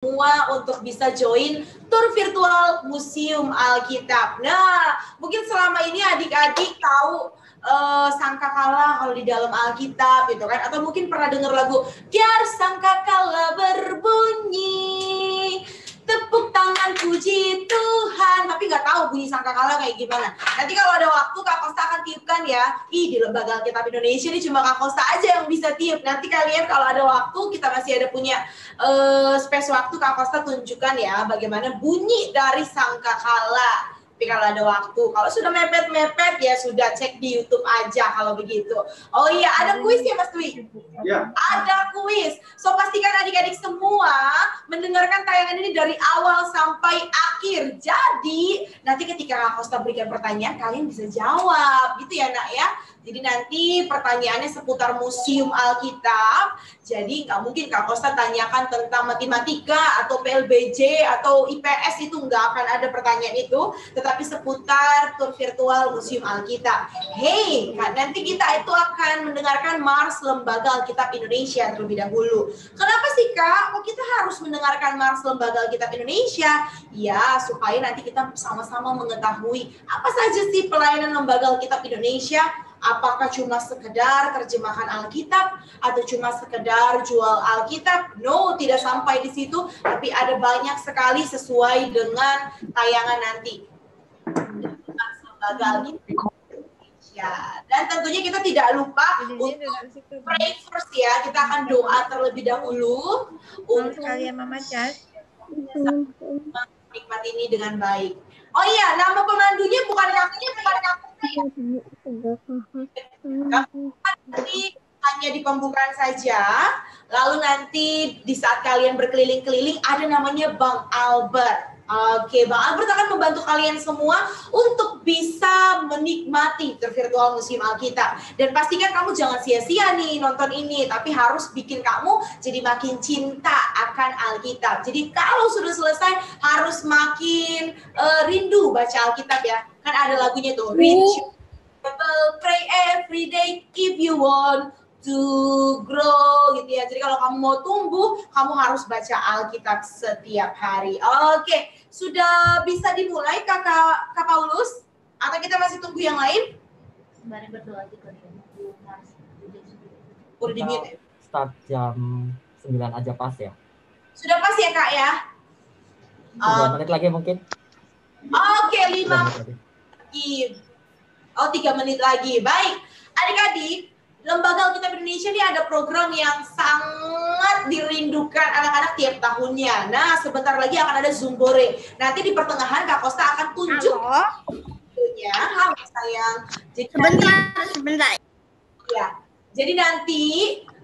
semua untuk bisa join tour virtual Museum Alkitab. Nah, mungkin selama ini adik-adik tahu sangkakala kalau di dalam Alkitab gitu kan, atau mungkin pernah dengar lagu biar sangkakala berbunyi, tepuk tangan puji Tuhan, tapi nggak tahu bunyi sangkakala kayak gimana. Nanti kalau ada waktu Kak Kosta akan tiupkan ya. Di Lembaga Alkitab Indonesia ini cuma Kak Kosta aja yang bisa tiup. Nanti kalian kalau ada waktu, kita masih ada punya space waktu, Kak Kosta tunjukkan ya bagaimana bunyi dari sangkakala. Tapi kalau ada waktu, kalau sudah mepet-mepet ya sudah cek di YouTube aja kalau begitu. Oh iya, ada kuis ya Mas Dwi? Ya. Ada kuis. So pastikan adik-adik semua mendengarkan tayangan ini dari awal sampai akhir. Jadi nanti ketika Kak Kosta berikan pertanyaan, kalian bisa jawab. Gitu ya Nak ya. Jadi nanti pertanyaannya seputar Museum Alkitab. Jadi nggak mungkin Kak Kosta tanyakan tentang matematika atau PLBJ atau IPS, itu nggak akan ada pertanyaan itu. Tetapi seputar tour virtual Museum Alkitab. Hey, nanti kita itu akan mendengarkan Mars Lembaga Alkitab Indonesia terlebih dahulu. Kenapa sih Kak? Kok kita harus mendengarkan Mars Lembaga Alkitab Indonesia? Ya, supaya nanti kita sama-sama mengetahui apa saja sih pelayanan Lembaga Alkitab Indonesia. Apakah cuma sekedar terjemahan Alkitab atau cuma sekedar jual Alkitab? No, tidak sampai di situ, tapi ada banyak sekali sesuai dengan tayangan nanti. Lembaga Alkitab Indonesia. Dan tentunya kita tidak lupa untuk pray first ya. Kita akan doa terlebih dahulu untuk Mama Cas menikmati ini dengan baik. Oh iya, nama pemandunya bukan aku. Nanti hanya di pembukaan saja, lalu nanti di saat kalian berkeliling-keliling ada namanya Bang Albert. Oke, Bang Albert akan membantu kalian semua untuk bisa menikmati tour virtual Museum Alkitab. Dan pastikan kamu jangan sia-sia nih nonton ini, tapi harus bikin kamu jadi makin cinta akan Alkitab. Jadi kalau sudah selesai harus makin rindu baca Alkitab ya. Kan ada lagunya tuh, Reach pray every day if you want to grow gitu ya. Jadi kalau kamu mau tumbuh, kamu harus baca Alkitab setiap hari. Oke, sudah bisa dimulai Kak Paulus? Atau kita masih tunggu yang lain? Mari berdoa juga. Udah di mute ya? Start jam 9 aja pas ya? Sudah pas ya Kak ya? 3 menit lagi mungkin? Oke, 5 menit lagi. Oh, 3 menit lagi. Baik, adik-adik, Lembaga Alkitab Indonesia ini ada program yang sangat dirindukan anak-anak tiap tahunnya. Nah, sebentar lagi akan ada Zumbore. Nanti di pertengahan Kak Kosta akan tunjuk videonya. Halo sayang. Jadi sebentar. Ya, jadi nanti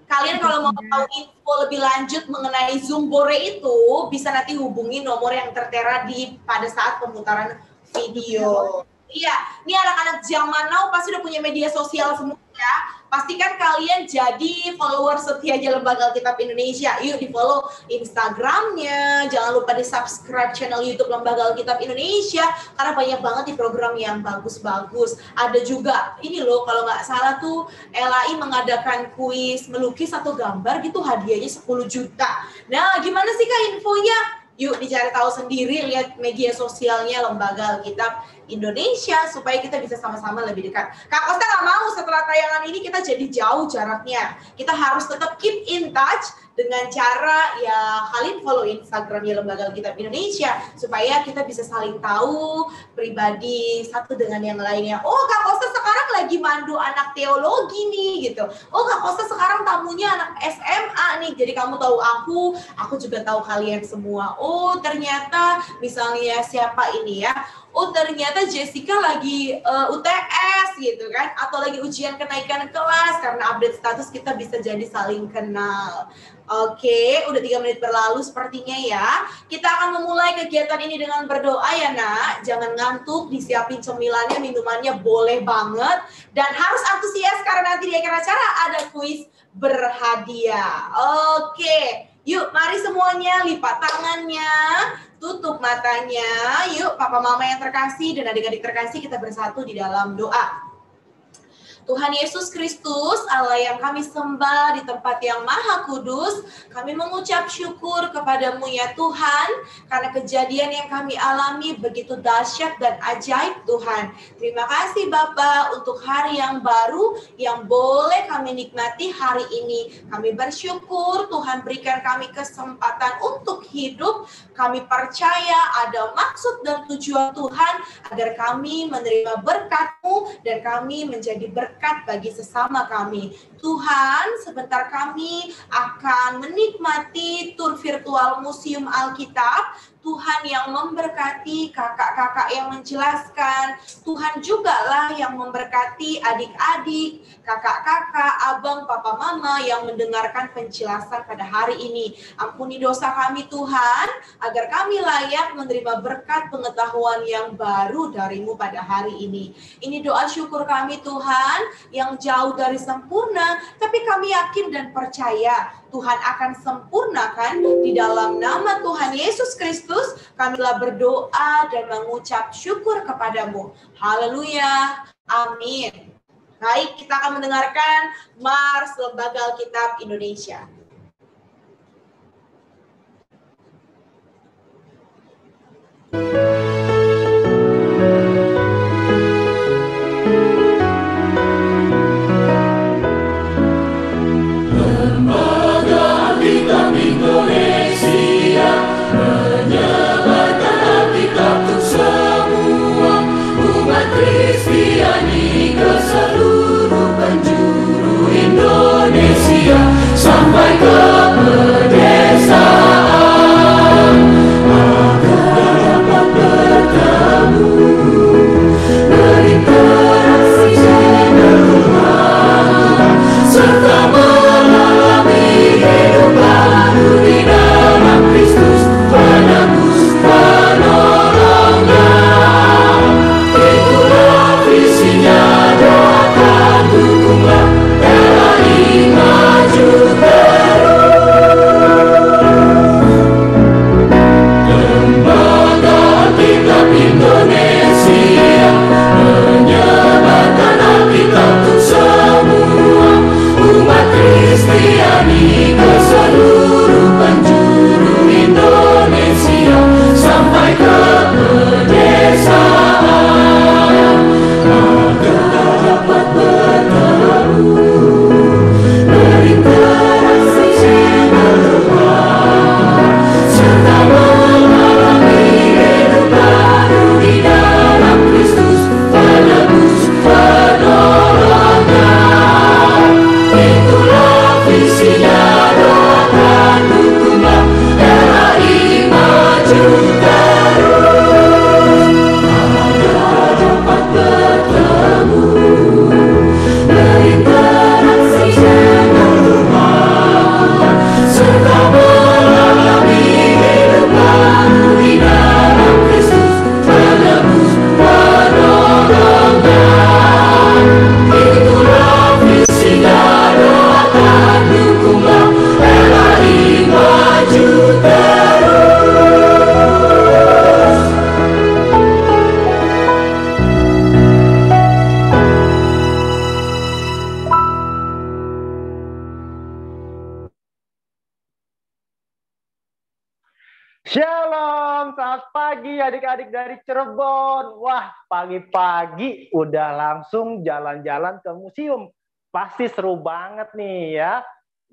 kalian kalau mau tahu info lebih lanjut mengenai Zumbore itu, bisa nanti hubungi nomor yang tertera pada saat pemutaran video. Iya, ini anak-anak zaman now pasti udah punya media sosial semua ya. Pastikan kalian jadi follower setianya Lembaga Alkitab Indonesia. Yuk di follow Instagramnya, jangan lupa di subscribe channel YouTube Lembaga Alkitab Indonesia, karena banyak banget di program yang bagus-bagus. Ada juga, ini loh kalau nggak salah tuh LAI mengadakan kuis melukis atau gambar gitu, hadiahnya 10 juta. Nah, gimana sih Kak infonya? Yuk dicari tahu sendiri, lihat media sosialnya Lembaga Alkitab Indonesia supaya kita bisa sama-sama lebih dekat. Kak Kosta nggak mau setelah tayangan ini kita jadi jauh jaraknya. Kita harus tetap keep in touch dengan cara ya kalian follow Instagramnya Lembaga Alkitab Indonesia supaya kita bisa saling tahu pribadi satu dengan yang lainnya. Oh, Kak Kosta sekarang lagi mandu anak teologi nih gitu. Oh, Kak Kosta sekarang tamunya anak SMA nih. Jadi kamu tahu aku juga tahu kalian semua. Oh, ternyata misalnya siapa ini ya? Oh, ternyata Jessica lagi UTS gitu kan, atau lagi ujian kenaikan kelas, karena update status kita bisa jadi saling kenal. Oke, udah 3 menit berlalu sepertinya ya. Kita akan memulai kegiatan ini dengan berdoa ya Nak. Jangan ngantuk, disiapin cemilannya, minumannya boleh banget. Dan harus antusias karena nanti di akhir acara ada kuis berhadiah. Oke, yuk mari semuanya lipat tangannya. Tutup matanya, yuk papa mama yang terkasih dan adik-adik terkasih kita bersatu di dalam doa. Tuhan Yesus Kristus, Allah yang kami sembah di tempat yang maha kudus, kami mengucap syukur kepadamu ya Tuhan, karena kejadian yang kami alami begitu dahsyat dan ajaib Tuhan. Terima kasih Bapa untuk hari yang baru yang boleh kami nikmati hari ini. Kami bersyukur Tuhan berikan kami kesempatan untuk hidup. Kami percaya ada maksud dan tujuan Tuhan agar kami menerima berkat-Mu dan kami menjadi berkat bagi sesama kami. Tuhan, sebentar kami akan menikmati tur virtual Museum Alkitab. Tuhan yang memberkati kakak-kakak yang menjelaskan. Tuhan juga lah yang memberkati adik-adik, kakak-kakak, abang, papa, mama yang mendengarkan penjelasan pada hari ini. Ampuni dosa kami Tuhan, agar kami layak menerima berkat pengetahuan yang baru dari-Mu pada hari ini. Ini doa syukur kami Tuhan, yang jauh dari sempurna, tapi kami yakin dan percaya Tuhan akan sempurnakan di dalam nama Tuhan Yesus Kristus. Kami telah berdoa dan mengucap syukur kepadamu. Haleluya. Amin. Baik, kita akan mendengarkan Mars Lembaga Alkitab Indonesia. Sampai ke pedesaan agar dapat bertemu berinteraksi dengan serta mengalami hidup baru di dalam Kristus penebus penolongnya. Itulah visinya, doakan dukunglah LHI maju Indonesia menyebarkan Alkitab untuk semua umat Kristiani ke seluruh penjuru Indonesia sampai ke pedesaan agar dapat bertemu berinteraksi dengan Tuhan serta mengalami hidup baru di dalam Kristus penebus penolongnya. Itulah visinya, doakan dukunglah LHI maju terus agar dapat bertemu berinteraksi dengan Tuhan serta mengalami hidup baru di dalam Kristus penebus penolongnya. Itulah visinya, doakan dukunglah LHI maju terus. Shalom, selamat pagi adik-adik dari Cirebon. Wah, pagi-pagi udah langsung jalan-jalan ke museum. Pasti seru banget nih ya.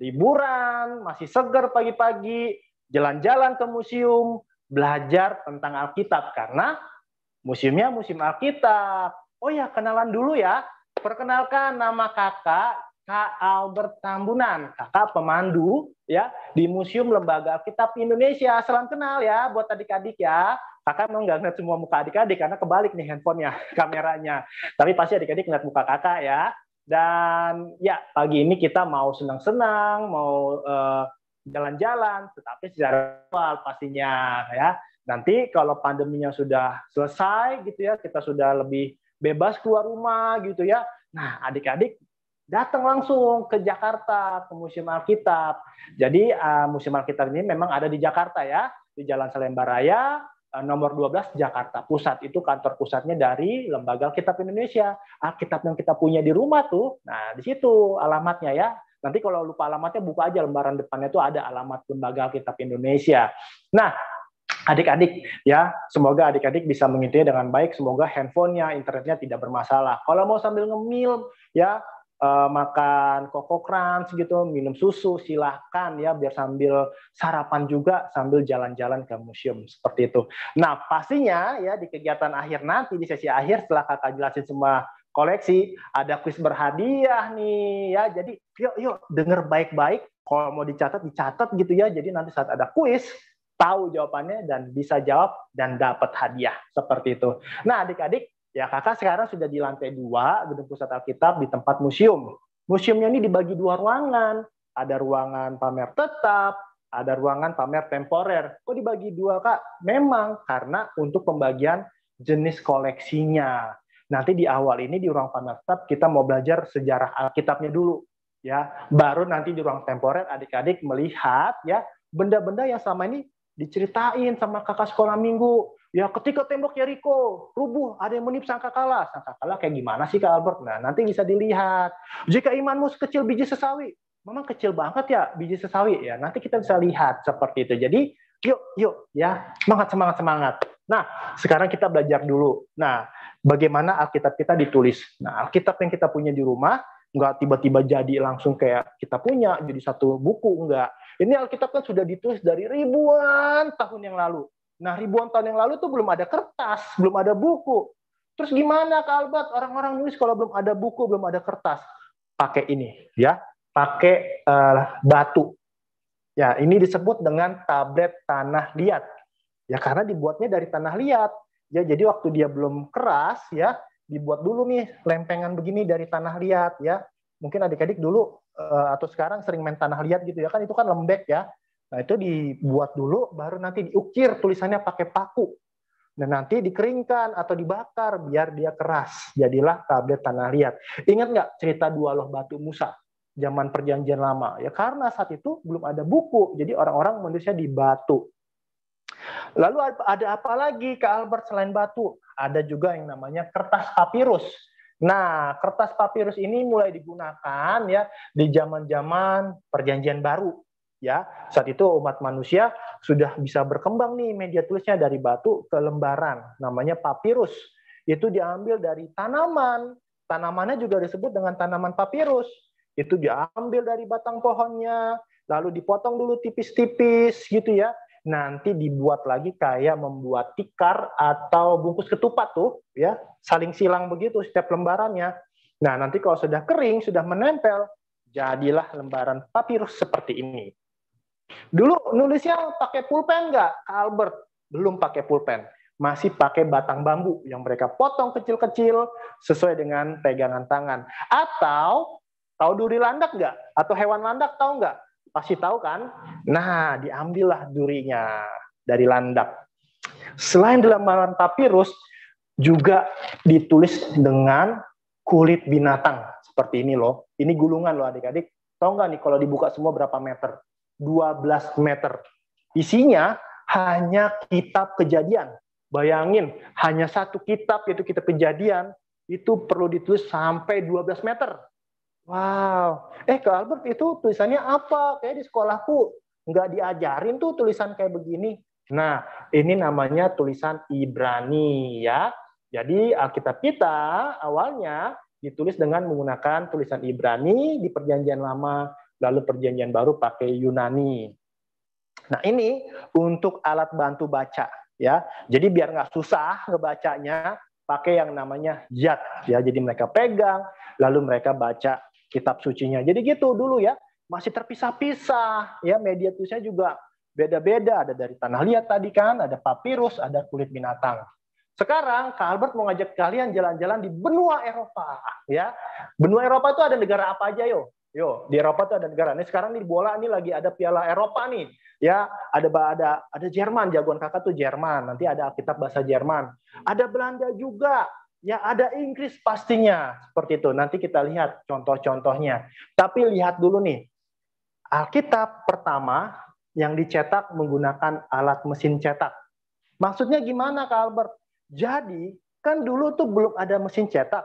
Liburan, masih seger pagi-pagi, jalan-jalan ke museum, belajar tentang Alkitab. Karena museumnya museum Alkitab. Oh ya, kenalan dulu ya. Perkenalkan, nama kakak Kak Albert Tambunan, kakak pemandu ya di Museum Lembaga Alkitab Indonesia. Salam kenal ya buat adik-adik ya. Kakak memang nggak ngeliat semua muka adik-adik karena kebalik nih handphonenya, kameranya. Tapi pasti adik-adik ngeliat muka kakak ya. Dan ya pagi ini kita mau senang-senang, mau jalan-jalan, tetapi secara virtual pastinya ya. Nanti kalau pandeminya sudah selesai gitu ya, kita sudah lebih bebas keluar rumah gitu ya. Nah, adik-adik datang langsung ke Jakarta, ke Museum Alkitab. Jadi Museum Alkitab ini memang ada di Jakarta ya, di Jalan Salemba Raya, nomor 12 Jakarta Pusat. Itu kantor pusatnya dari Lembaga Alkitab Indonesia. Alkitab yang kita punya di rumah tuh, nah di situ alamatnya ya. Nanti kalau lupa alamatnya buka aja lembaran depannya tuh ada alamat Lembaga Alkitab Indonesia. Nah, adik-adik ya, semoga adik-adik bisa mengintipnya dengan baik. Semoga handphonenya, internetnya tidak bermasalah. Kalau mau sambil ngemil ya, makan Koko Crunch gitu, minum susu, silahkan ya, biar sambil sarapan juga sambil jalan-jalan ke museum seperti itu. Nah pastinya ya di kegiatan akhir nanti, di sesi akhir setelah kakak jelasin semua koleksi, ada kuis berhadiah nih ya. Jadi yuk denger baik-baik, kalau mau dicatat gitu ya. Jadi nanti saat ada kuis tahu jawabannya dan bisa jawab dan dapat hadiah seperti itu. Nah adik-adik, ya kakak sekarang sudah di lantai 2 Gedung Pusat Alkitab di tempat museum. Museumnya ini dibagi 2 ruangan. Ada ruangan pamer tetap, ada ruangan pamer temporer. Kok dibagi 2 kak? Memang karena untuk pembagian jenis koleksinya. Nanti di awal ini di ruang pamer tetap kita mau belajar sejarah Alkitabnya dulu. Ya, baru nanti di ruang temporer adik-adik melihat ya benda-benda yang selama ini diceritain sama kakak sekolah minggu. Ya ketika tembok Yeriko rubuh, ada yang menip sangkakala. Sangkakala kayak gimana sih Kak Albert? Nah nanti bisa dilihat. Jika imanmu sekecil biji sesawi, memang kecil banget ya biji sesawi ya. Nanti kita bisa lihat seperti itu. Jadi yuk ya, semangat. Nah sekarang kita belajar dulu. Nah bagaimana Alkitab kita ditulis? Nah Alkitab yang kita punya di rumah nggak tiba-tiba jadi langsung kayak kita punya jadi satu buku, enggak. Ini Alkitab kan sudah ditulis dari ribuan tahun yang lalu. Nah, ribuan tahun yang lalu tuh belum ada kertas, belum ada buku. Terus gimana Kak Albert? Orang-orang nulis kalau belum ada buku, belum ada kertas. Pakai ini, ya. Pakai batu. Ya, ini disebut dengan tablet tanah liat. Ya, karena dibuatnya dari tanah liat. Ya, jadi waktu dia belum keras, ya, dibuat dulu nih lempengan begini dari tanah liat, ya. Mungkin adik-adik dulu atau sekarang sering main tanah liat gitu ya, kan itu kan lembek ya. Nah, itu dibuat dulu, baru nanti diukir tulisannya pakai paku. Dan nanti dikeringkan atau dibakar biar dia keras. Jadilah tablet tanah liat. Ingat nggak cerita 2 loh batu Musa? Zaman perjanjian lama. Ya karena saat itu belum ada buku. Jadi orang-orang menulisnya di batu. Lalu ada apa lagi Kak Albert selain batu? Ada juga yang namanya kertas papirus. Nah, kertas papirus ini mulai digunakan ya di zaman-zaman perjanjian baru. Ya, saat itu umat manusia sudah bisa berkembang nih media tulisnya dari batu ke lembaran, namanya papirus. Itu diambil dari tanaman, tanamannya juga disebut dengan tanaman papirus. Itu diambil dari batang pohonnya, lalu dipotong dulu tipis-tipis gitu ya. Nanti dibuat lagi kayak membuat tikar atau bungkus ketupat tuh, ya, saling silang begitu setiap lembarannya. Nah, nanti kalau sudah kering, sudah menempel, jadilah lembaran papirus seperti ini. Dulu nulisnya pakai pulpen nggak, Kak Albert? Belum pakai pulpen, masih pakai batang bambu yang mereka potong kecil-kecil sesuai dengan pegangan tangan. Atau tahu duri landak nggak? Atau hewan landak tahu nggak? Pasti tahu kan? Nah, diambillah durinya dari landak. Selain di lembaran papirus, juga ditulis dengan kulit binatang seperti ini loh. Ini gulungan loh adik-adik. Tahu nggak nih kalau dibuka semua berapa meter? 12 meter. Isinya hanya kitab Kejadian. Bayangin, hanya satu kitab yaitu kitab Kejadian itu perlu ditulis sampai 12 meter. Wow. Kak Albert itu tulisannya apa? Kayak di sekolahku nggak diajarin tuh tulisan kayak begini. Nah, ini namanya tulisan Ibrani ya. Jadi Alkitab kita awalnya ditulis dengan menggunakan tulisan Ibrani di Perjanjian Lama, lalu Perjanjian Baru pakai Yunani. Nah, ini untuk alat bantu baca ya. Jadi biar nggak susah ngebacanya, pakai yang namanya yad ya. Jadi mereka pegang, lalu mereka baca kitab sucinya. Jadi gitu dulu ya, masih terpisah-pisah ya, media tulisnya juga beda-beda, ada dari tanah liat tadi kan, ada papirus, ada kulit binatang. Sekarang Kak Albert mau ngajak kalian jalan-jalan di benua Eropa ya. Benua Eropa itu ada negara apa aja yo? Yo, di Eropa itu ada negara. Nih sekarang nih bola nih lagi ada Piala Eropa nih. Ya, ada Jerman, jagoan kakak tuh Jerman. Nanti ada Alkitab bahasa Jerman. Ada Belanda juga. Ya, ada Inggris pastinya. Seperti itu. Nanti kita lihat contoh-contohnya. Tapi lihat dulu nih. Alkitab pertama yang dicetak menggunakan alat mesin cetak. Maksudnya gimana Kak Albert? Jadi kan dulu tuh belum ada mesin cetak.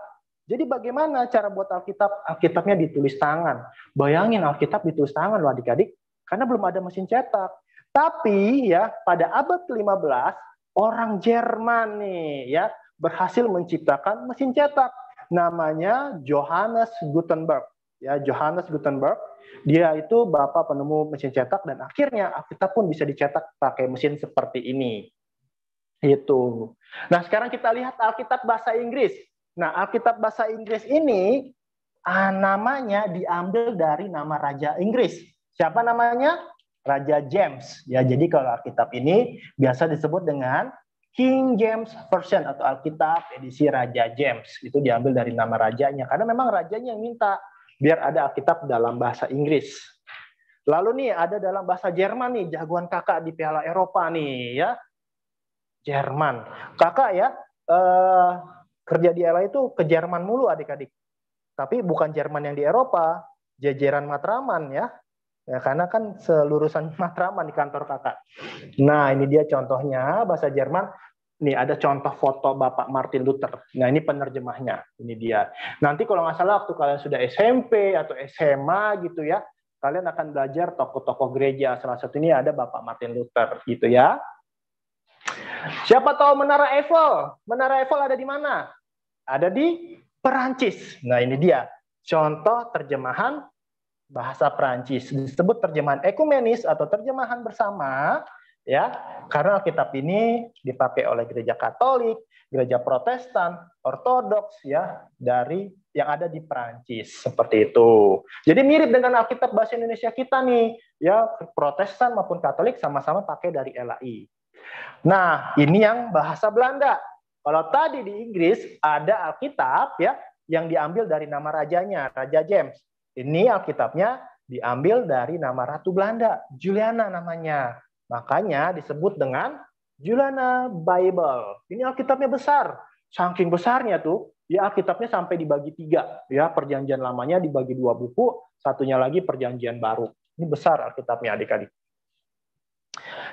Jadi bagaimana cara buat Alkitab? Alkitabnya ditulis tangan. Bayangin Alkitab ditulis tangan loh adik-adik. Karena belum ada mesin cetak. Tapi ya pada abad ke-15 orang Jerman nih ya berhasil menciptakan mesin cetak. Namanya Johannes Gutenberg. Ya, Johannes Gutenberg. Dia itu bapak penemu mesin cetak dan akhirnya Alkitab pun bisa dicetak pakai mesin seperti ini. Itu. Nah, sekarang kita lihat Alkitab bahasa Inggris. Nah, Alkitab bahasa Inggris ini namanya diambil dari nama Raja Inggris. Siapa namanya? Raja James. Ya, jadi kalau Alkitab ini biasa disebut dengan King James Version atau Alkitab edisi Raja James. Itu diambil dari nama rajanya karena memang rajanya yang minta biar ada Alkitab dalam bahasa Inggris. Lalu nih ada dalam bahasa Jerman nih, jagoan kakak di Piala Eropa nih ya. Jerman. Kakak ya kerja di LA itu ke Jerman mulu adik-adik. Tapi bukan Jerman yang di Eropa, jajaran Matraman ya. Ya, karena kan selurusan Matraman di kantor kakak. Nah, ini dia contohnya bahasa Jerman. Nih ada contoh foto Bapak Martin Luther. Nah, ini penerjemahnya. Ini dia. Nanti kalau nggak salah waktu kalian sudah SMP atau SMA gitu ya, kalian akan belajar tokoh-tokoh gereja. Salah satu ini ada Bapak Martin Luther gitu ya. Siapa tahu Menara Eiffel? Menara Eiffel ada di mana? Ada di Perancis. Nah, ini dia. Contoh terjemahan bahasa Perancis. Disebut terjemahan ekumenis atau terjemahan bersama. Ya, karena Alkitab ini dipakai oleh gereja Katolik, gereja Protestan, Ortodoks ya, dari yang ada di Perancis seperti itu. Jadi mirip dengan Alkitab bahasa Indonesia kita nih, ya Protestan maupun Katolik sama-sama pakai dari LAI. Nah, ini yang bahasa Belanda. Kalau tadi di Inggris ada Alkitab ya yang diambil dari nama rajanya, Raja James. Ini Alkitabnya diambil dari nama Ratu Belanda, Juliana namanya. Makanya disebut dengan Juliana Bible. Ini Alkitabnya besar. Saking besarnya tuh, ya Alkitabnya sampai dibagi 3. Ya, Perjanjian Lamanya dibagi 2 buku, satunya lagi Perjanjian Baru. Ini besar Alkitabnya adik-adik.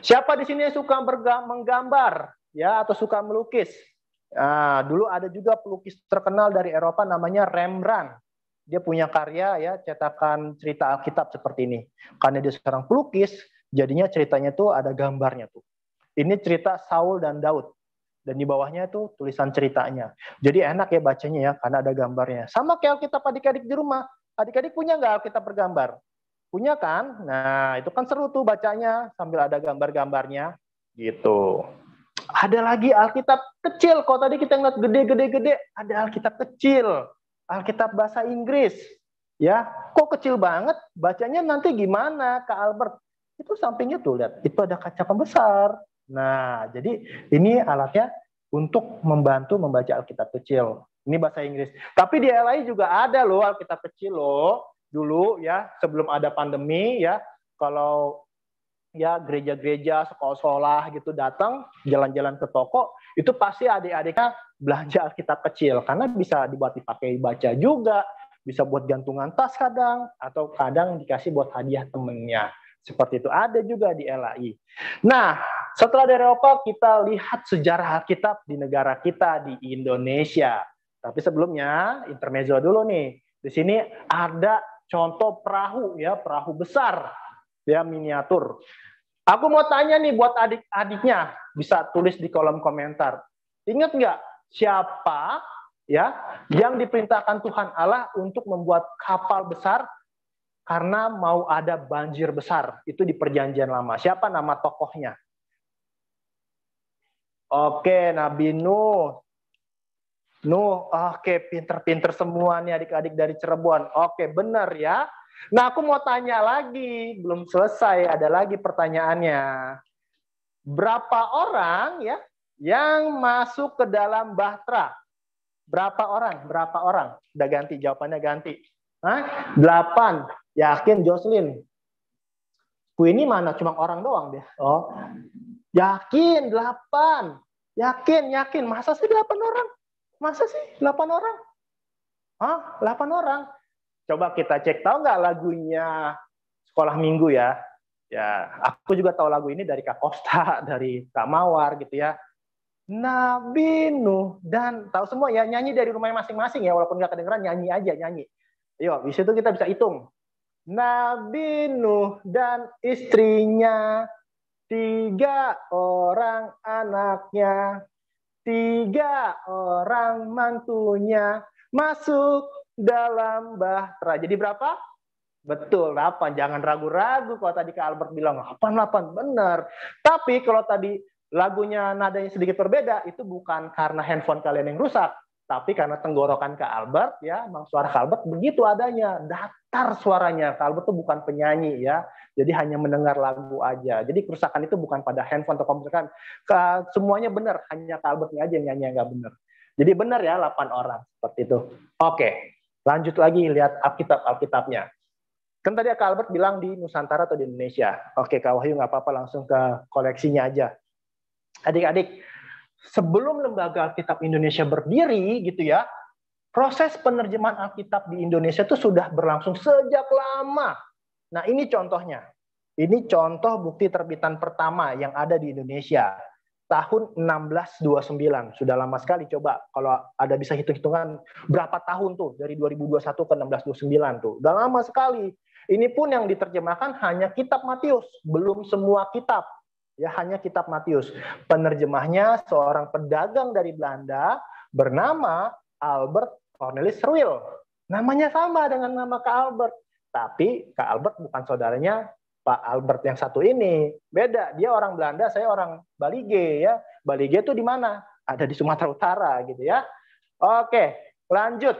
Siapa di sini yang suka menggambar ya atau suka melukis? Nah, dulu ada juga pelukis terkenal dari Eropa namanya Rembrandt. Dia punya karya ya cetakan cerita Alkitab seperti ini. Karena dia seorang pelukis, jadinya ceritanya tuh ada gambarnya tuh. Ini cerita Saul dan Daud. Dan di bawahnya itu tulisan ceritanya. Jadi enak ya bacanya ya karena ada gambarnya. Sama kayak Alkitab adik-adik di rumah. Adik-adik punya nggak Alkitab bergambar? Punya kan? Nah, itu kan seru tuh bacanya sambil ada gambar-gambarnya gitu. Ada lagi Alkitab kecil. Kalau tadi kita ngeliat gede-gede, ada Alkitab kecil. Alkitab bahasa Inggris. Ya, kok kecil banget? Bacanya nanti gimana, Kak Albert? Itu sampingnya tuh, lihat. Itu ada kaca pembesar. Nah, jadi ini alatnya untuk membantu membaca Alkitab kecil. Ini bahasa Inggris. Tapi di LA juga ada loh Alkitab kecil loh. Dulu ya, sebelum ada pandemi ya, kalau ya gereja-gereja, sekolah-sekolah gitu datang, jalan-jalan ke toko, itu pasti adik-adiknya belanja Alkitab kecil. Karena bisa dibuat dipakai baca juga, bisa buat gantungan tas kadang, atau kadang dikasih buat hadiah temennya. Seperti itu ada juga di LAI. Nah, setelah dari Eropa kita lihat sejarah Alkitab di negara kita di Indonesia. Tapi sebelumnya intermezzo dulu nih. Di sini ada contoh perahu ya, perahu besar ya miniatur. Aku mau tanya nih buat adik-adiknya, bisa tulis di kolom komentar. Ingat nggak siapa ya yang diperintahkan Tuhan Allah untuk membuat kapal besar karena mau ada banjir besar? Itu di Perjanjian Lama. Siapa nama tokohnya? Oke, Nabi Nuh. Oke, pinter-pinter semua nih adik-adik dari Cirebon. Oke, benar ya. Nah, aku mau tanya lagi, belum selesai, ada lagi pertanyaannya. Berapa orang ya yang masuk ke dalam Bahtera? Berapa orang? Berapa orang? Udah ganti, jawabannya ganti. 8. Yakin, Jocelyn? Ini mana? Cuma orang doang dia. Oh, yakin 8. Yakin. Masa sih 8 orang? Masa sih 8 orang? 8 orang. Coba kita cek, tahu nggak lagunya Sekolah Minggu ya? Ya, aku juga tahu lagu ini dari Kak Kosta, dari Kak Mawar gitu ya. Nabi Nuh, dan tahu semua ya, nyanyi dari rumahnya masing-masing ya, walaupun nggak kedengeran, nyanyi aja, nyanyi. Yuk, di situ kita bisa hitung. Nabi Nuh dan istrinya, 3 orang anaknya, 3 orang mantunya, masuk dalam bahtera. Jadi berapa? Betul, 8. Jangan ragu-ragu kalau tadi Kak Albert bilang 8, benar. Tapi kalau tadi lagunya nadanya sedikit berbeda, itu bukan karena handphone kalian yang rusak, tapi karena tenggorokan Kak Albert, ya, emang suara Kak Albert begitu adanya, datar suaranya. Kak Albert itu bukan penyanyi ya, jadi hanya mendengar lagu aja. Jadi kerusakan itu bukan pada handphone atau komputer, semuanya benar, hanya Kak Albertnya aja yang nyanyi yang nggak benar. Jadi benar ya 8 orang seperti itu. Oke, lanjut lagi lihat Alkitabnya. Kan tadi Kak Albert bilang di Nusantara atau di Indonesia. Oke, Kak Wahyu nggak apa-apa, langsung ke koleksinya aja. Adik-adik, sebelum Lembaga Alkitab Indonesia berdiri gitu ya, proses penerjemahan Alkitab di Indonesia itu sudah berlangsung sejak lama. Nah, ini contohnya. Ini contoh bukti terbitan pertama yang ada di Indonesia. Tahun 1629. Sudah lama sekali, coba kalau ada bisa hitung-hitungan berapa tahun tuh dari 2021 ke 1629 tuh. Udah lama sekali. Ini pun yang diterjemahkan hanya kitab Matius, belum semua kitab. Ya, hanya kitab Matius. Penerjemahnya seorang pedagang dari Belanda bernama Albert Cornelis Ruil. Namanya sama dengan nama Kak Albert. Tapi Kak Albert bukan saudaranya Pak Albert yang satu ini. Beda, dia orang Belanda, saya orang Balige ya. Balige itu di mana? Ada di Sumatera Utara gitu ya. Oke, lanjut.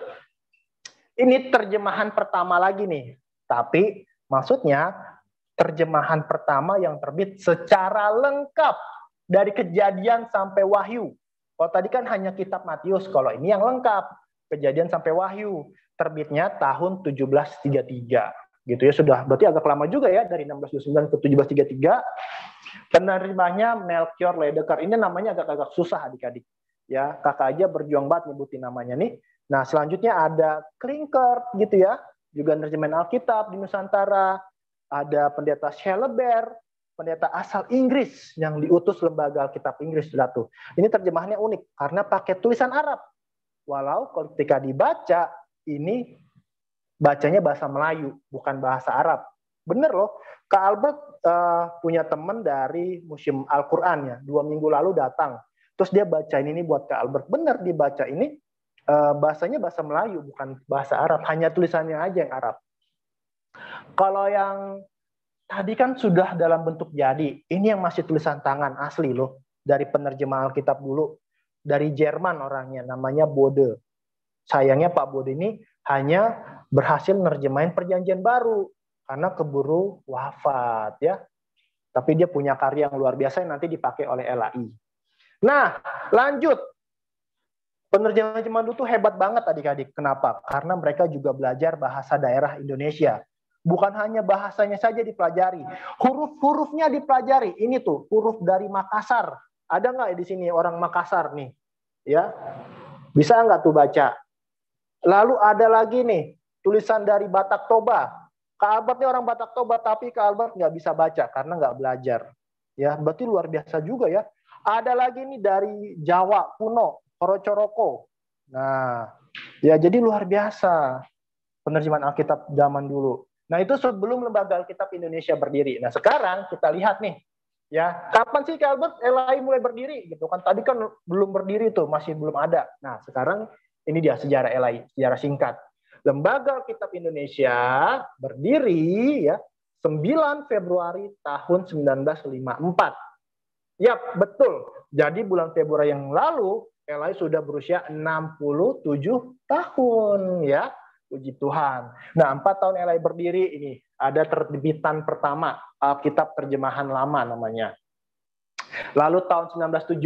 Ini terjemahan pertama lagi nih. Tapi maksudnya terjemahan pertama yang terbit secara lengkap dari Kejadian sampai Wahyu. Kalau tadi kan hanya kitab Matius, kalau ini yang lengkap, Kejadian sampai Wahyu, terbitnya tahun 1733. Gitu ya, sudah berarti agak lama juga ya, dari 1629 ke 1733. Penerimanya Melchior Ledecker. Ini namanya agak-agak susah adik-adik. Ya, kakak aja berjuang banget nyebutin namanya nih. Nah, selanjutnya ada Klinkert gitu ya, juga nerjemahin Alkitab di Nusantara. Ada pendeta Schelleberg, pendeta asal Inggris yang diutus Lembaga Alkitab Inggris. Tuh. Ini terjemahannya unik karena pakai tulisan Arab. Walau ketika dibaca, ini bacanya bahasa Melayu, bukan bahasa Arab. Bener loh, Kak Albert punya teman dari Museum Al-Quran ya, 2 minggu lalu datang. Terus dia bacain ini buat Kak Albert. Bener dibaca ini, bahasanya bahasa Melayu, bukan bahasa Arab. Hanya tulisannya aja yang Arab. Kalau yang tadi kan sudah dalam bentuk jadi, ini yang masih tulisan tangan asli loh. Dari penerjemah Alkitab dulu. Dari Jerman orangnya, namanya Bode. Sayangnya Pak Bode ini hanya berhasil nerjemahin Perjanjian Baru karena keburu wafat ya. Tapi dia punya karya yang luar biasa yang nanti dipakai oleh LAI. Nah, lanjut. Penerjemahan dulu tuh hebat banget adik-adik. Kenapa? Karena mereka juga belajar bahasa daerah Indonesia. Bukan hanya bahasanya saja dipelajari, huruf-hurufnya dipelajari. Ini tuh huruf dari Makassar. Ada nggak di sini orang Makassar nih? Ya, bisa nggak tuh baca? Lalu ada lagi nih tulisan dari Batak Toba. Kak Albert ini orang Batak Toba, tapi Kak Albert nggak bisa baca karena nggak belajar. Ya, berarti luar biasa juga ya. Ada lagi nih dari Jawa kuno, Coro-Coroko. Nah, ya jadi luar biasa penerjemahan Alkitab zaman dulu. Nah, itu sebelum Lembaga Alkitab Indonesia berdiri. Nah, sekarang kita lihat nih, ya, kapan sih Kak Albert LAI mulai berdiri? Gitu kan tadi kan belum berdiri tuh, masih belum ada. Nah, sekarang ini dia sejarah LAI, sejarah singkat. Lembaga Alkitab Indonesia berdiri ya 9 Februari tahun 1954. Yap, betul. Jadi bulan Februari yang lalu LAI sudah berusia 67 tahun ya. Puji Tuhan. Nah, 4 tahun LAI berdiri ini ada terbitan pertama Alkitab terjemahan lama namanya. Lalu tahun 1974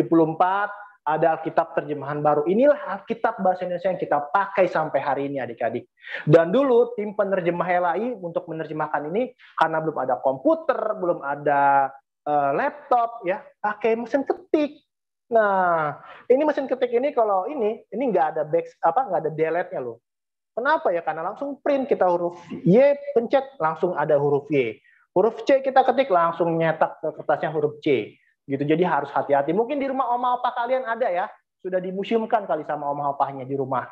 ada Alkitab terjemahan baru. Inilah Alkitab bahasa Indonesia yang kita pakai sampai hari ini adik-adik. Dan dulu tim penerjemah LAI untuk menerjemahkan ini karena belum ada komputer, belum ada laptop ya, pakai mesin ketik. Nah, ini mesin ketik ini kalau ini nggak ada nggak ada delete-nya loh. Kenapa ya? Karena langsung print, kita huruf Y, pencet, langsung ada huruf Y. Huruf C kita ketik langsung nyetak ke kertasnya huruf C. Gitu. Jadi harus hati-hati. Mungkin di rumah oma opa kalian ada ya, sudah dimuseumkan kali sama oma opahnya di rumah.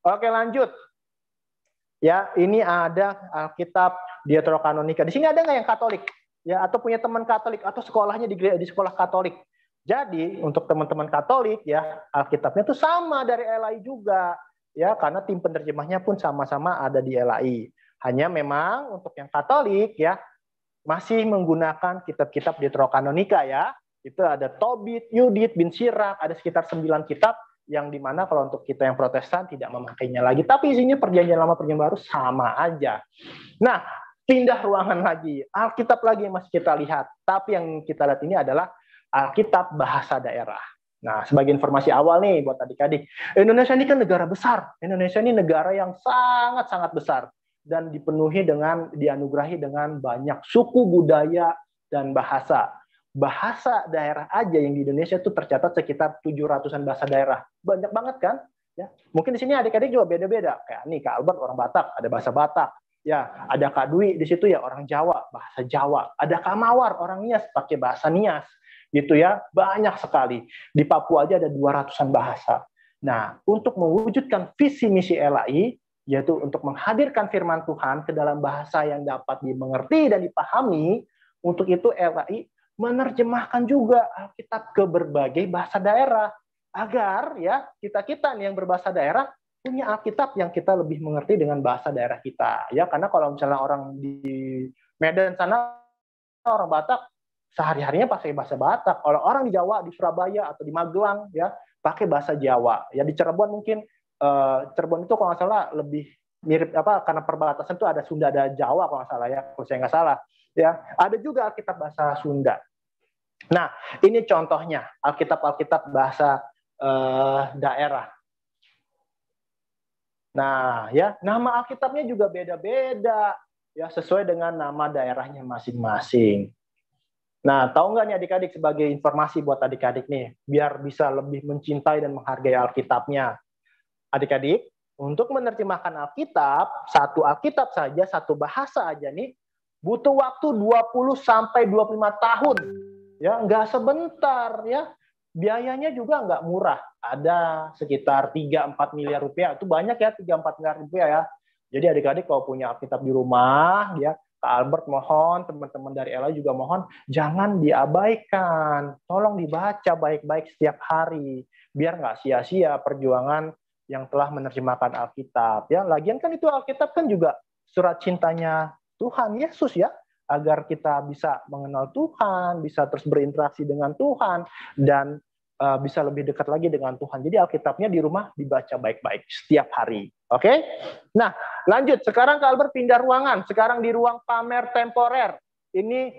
Oke, lanjut. Ya, ini ada Alkitab Deuterokanonika. Di sini ada nggak yang Katolik? Ya, atau punya teman Katolik atau sekolahnya di sekolah Katolik. Jadi, untuk teman-teman Katolik ya, Alkitabnya itu sama dari LAI juga. Ya, karena tim penerjemahnya pun sama-sama ada di LAI. Hanya memang untuk yang Katolik ya masih menggunakan kitab-kitab Deuterokanonika ya. Itu ada Tobit, Yudit, Bin Sirak, ada sekitar 9 kitab yang dimana kalau untuk kita yang Protestan tidak memakainya lagi. Tapi isinya Perjanjian Lama, Perjanjian Baru sama aja. Nah, pindah ruangan lagi. Alkitab lagi yang masih kita lihat. Tapi yang kita lihat ini adalah Alkitab bahasa daerah. Nah, sebagai informasi awal nih buat adik-adik. Indonesia ini kan negara besar. Indonesia ini negara yang sangat-sangat besar. Dan dianugerahi dengan banyak suku, budaya, dan bahasa. Bahasa daerah aja yang di Indonesia itu tercatat sekitar 700-an bahasa daerah. Banyak banget kan? Ya. Mungkin di sini adik-adik juga beda-beda. Kayak nih Kak Albert orang Batak, ada bahasa Batak. Ya, ada Kak Dwi di situ ya orang Jawa, bahasa Jawa. Ada Kak Mawar orang Nias pakai bahasa Nias. Gitu ya, banyak sekali. Di Papua aja ada 200-an bahasa. Nah, untuk mewujudkan visi misi LAI, yaitu untuk menghadirkan firman Tuhan ke dalam bahasa yang dapat dimengerti dan dipahami, untuk itu LAI menerjemahkan juga Alkitab ke berbagai bahasa daerah agar ya kita nih yang berbahasa daerah punya Alkitab yang kita lebih mengerti dengan bahasa daerah kita ya, karena kalau misalnya orang di Medan sana orang Batak sehari-harinya pakai bahasa Batak, kalau orang di Jawa di Surabaya atau di Magelang ya pakai bahasa Jawa ya, di Cirebon mungkin Cirebon itu kalau nggak salah lebih mirip karena perbatasan itu ada Sunda ada Jawa kalau nggak salah ya, kalau saya nggak salah. Ya, ada juga Alkitab bahasa Sunda. Nah, ini contohnya Alkitab bahasa daerah. Nah, ya nama Alkitabnya juga beda-beda, ya sesuai dengan nama daerahnya masing-masing. Nah, tahu nggak nih adik-adik sebagai informasi buat adik-adik nih, biar bisa lebih mencintai dan menghargai Alkitabnya. Adik-adik, untuk menerjemahkan Alkitab, satu Alkitab saja, satu bahasa aja nih, butuh waktu 20 sampai 25 tahun. Ya, nggak sebentar ya. Biayanya juga nggak murah. Ada sekitar 3-4 miliar rupiah. Itu banyak ya, 3-4 miliar rupiah ya. Jadi adik-adik kalau punya Alkitab di rumah, ya Kak Albert mohon, teman-teman dari Ella juga mohon, jangan diabaikan. Tolong dibaca baik-baik setiap hari. Biar nggak sia-sia perjuangan yang telah menerjemahkan Alkitab. Ya, lagian kan itu Alkitab kan juga surat cintanya Tuhan Yesus ya, agar kita bisa mengenal Tuhan, bisa terus berinteraksi dengan Tuhan, dan bisa lebih dekat lagi dengan Tuhan. Jadi Alkitabnya di rumah dibaca baik-baik setiap hari. Oke? Nah, lanjut. Sekarang Kak Albert pindah ruangan. Sekarang di ruang pamer temporer. Ini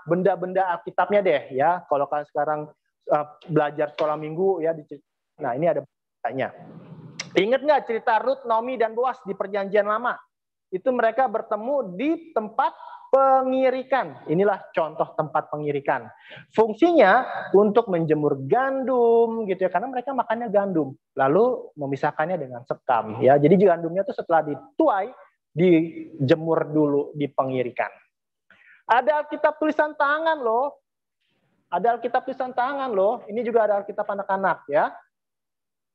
benda-benda Alkitabnya deh ya. Kalau kalian sekarang belajar sekolah minggu ya. Nah, ini ada bendanya. Ingat nggak cerita Rut, Naomi, dan Boas di Perjanjian Lama? Itu mereka bertemu di tempat pengirikan. Inilah contoh tempat pengirikan. Fungsinya untuk menjemur gandum gitu ya, karena mereka makannya gandum. Lalu memisahkannya dengan sekam ya. Jadi gandumnya itu setelah dituai dijemur dulu di pengirikan. Ada Alkitab tulisan tangan loh. Ada Alkitab tulisan tangan loh. Ini juga ada Alkitab anak-anak ya.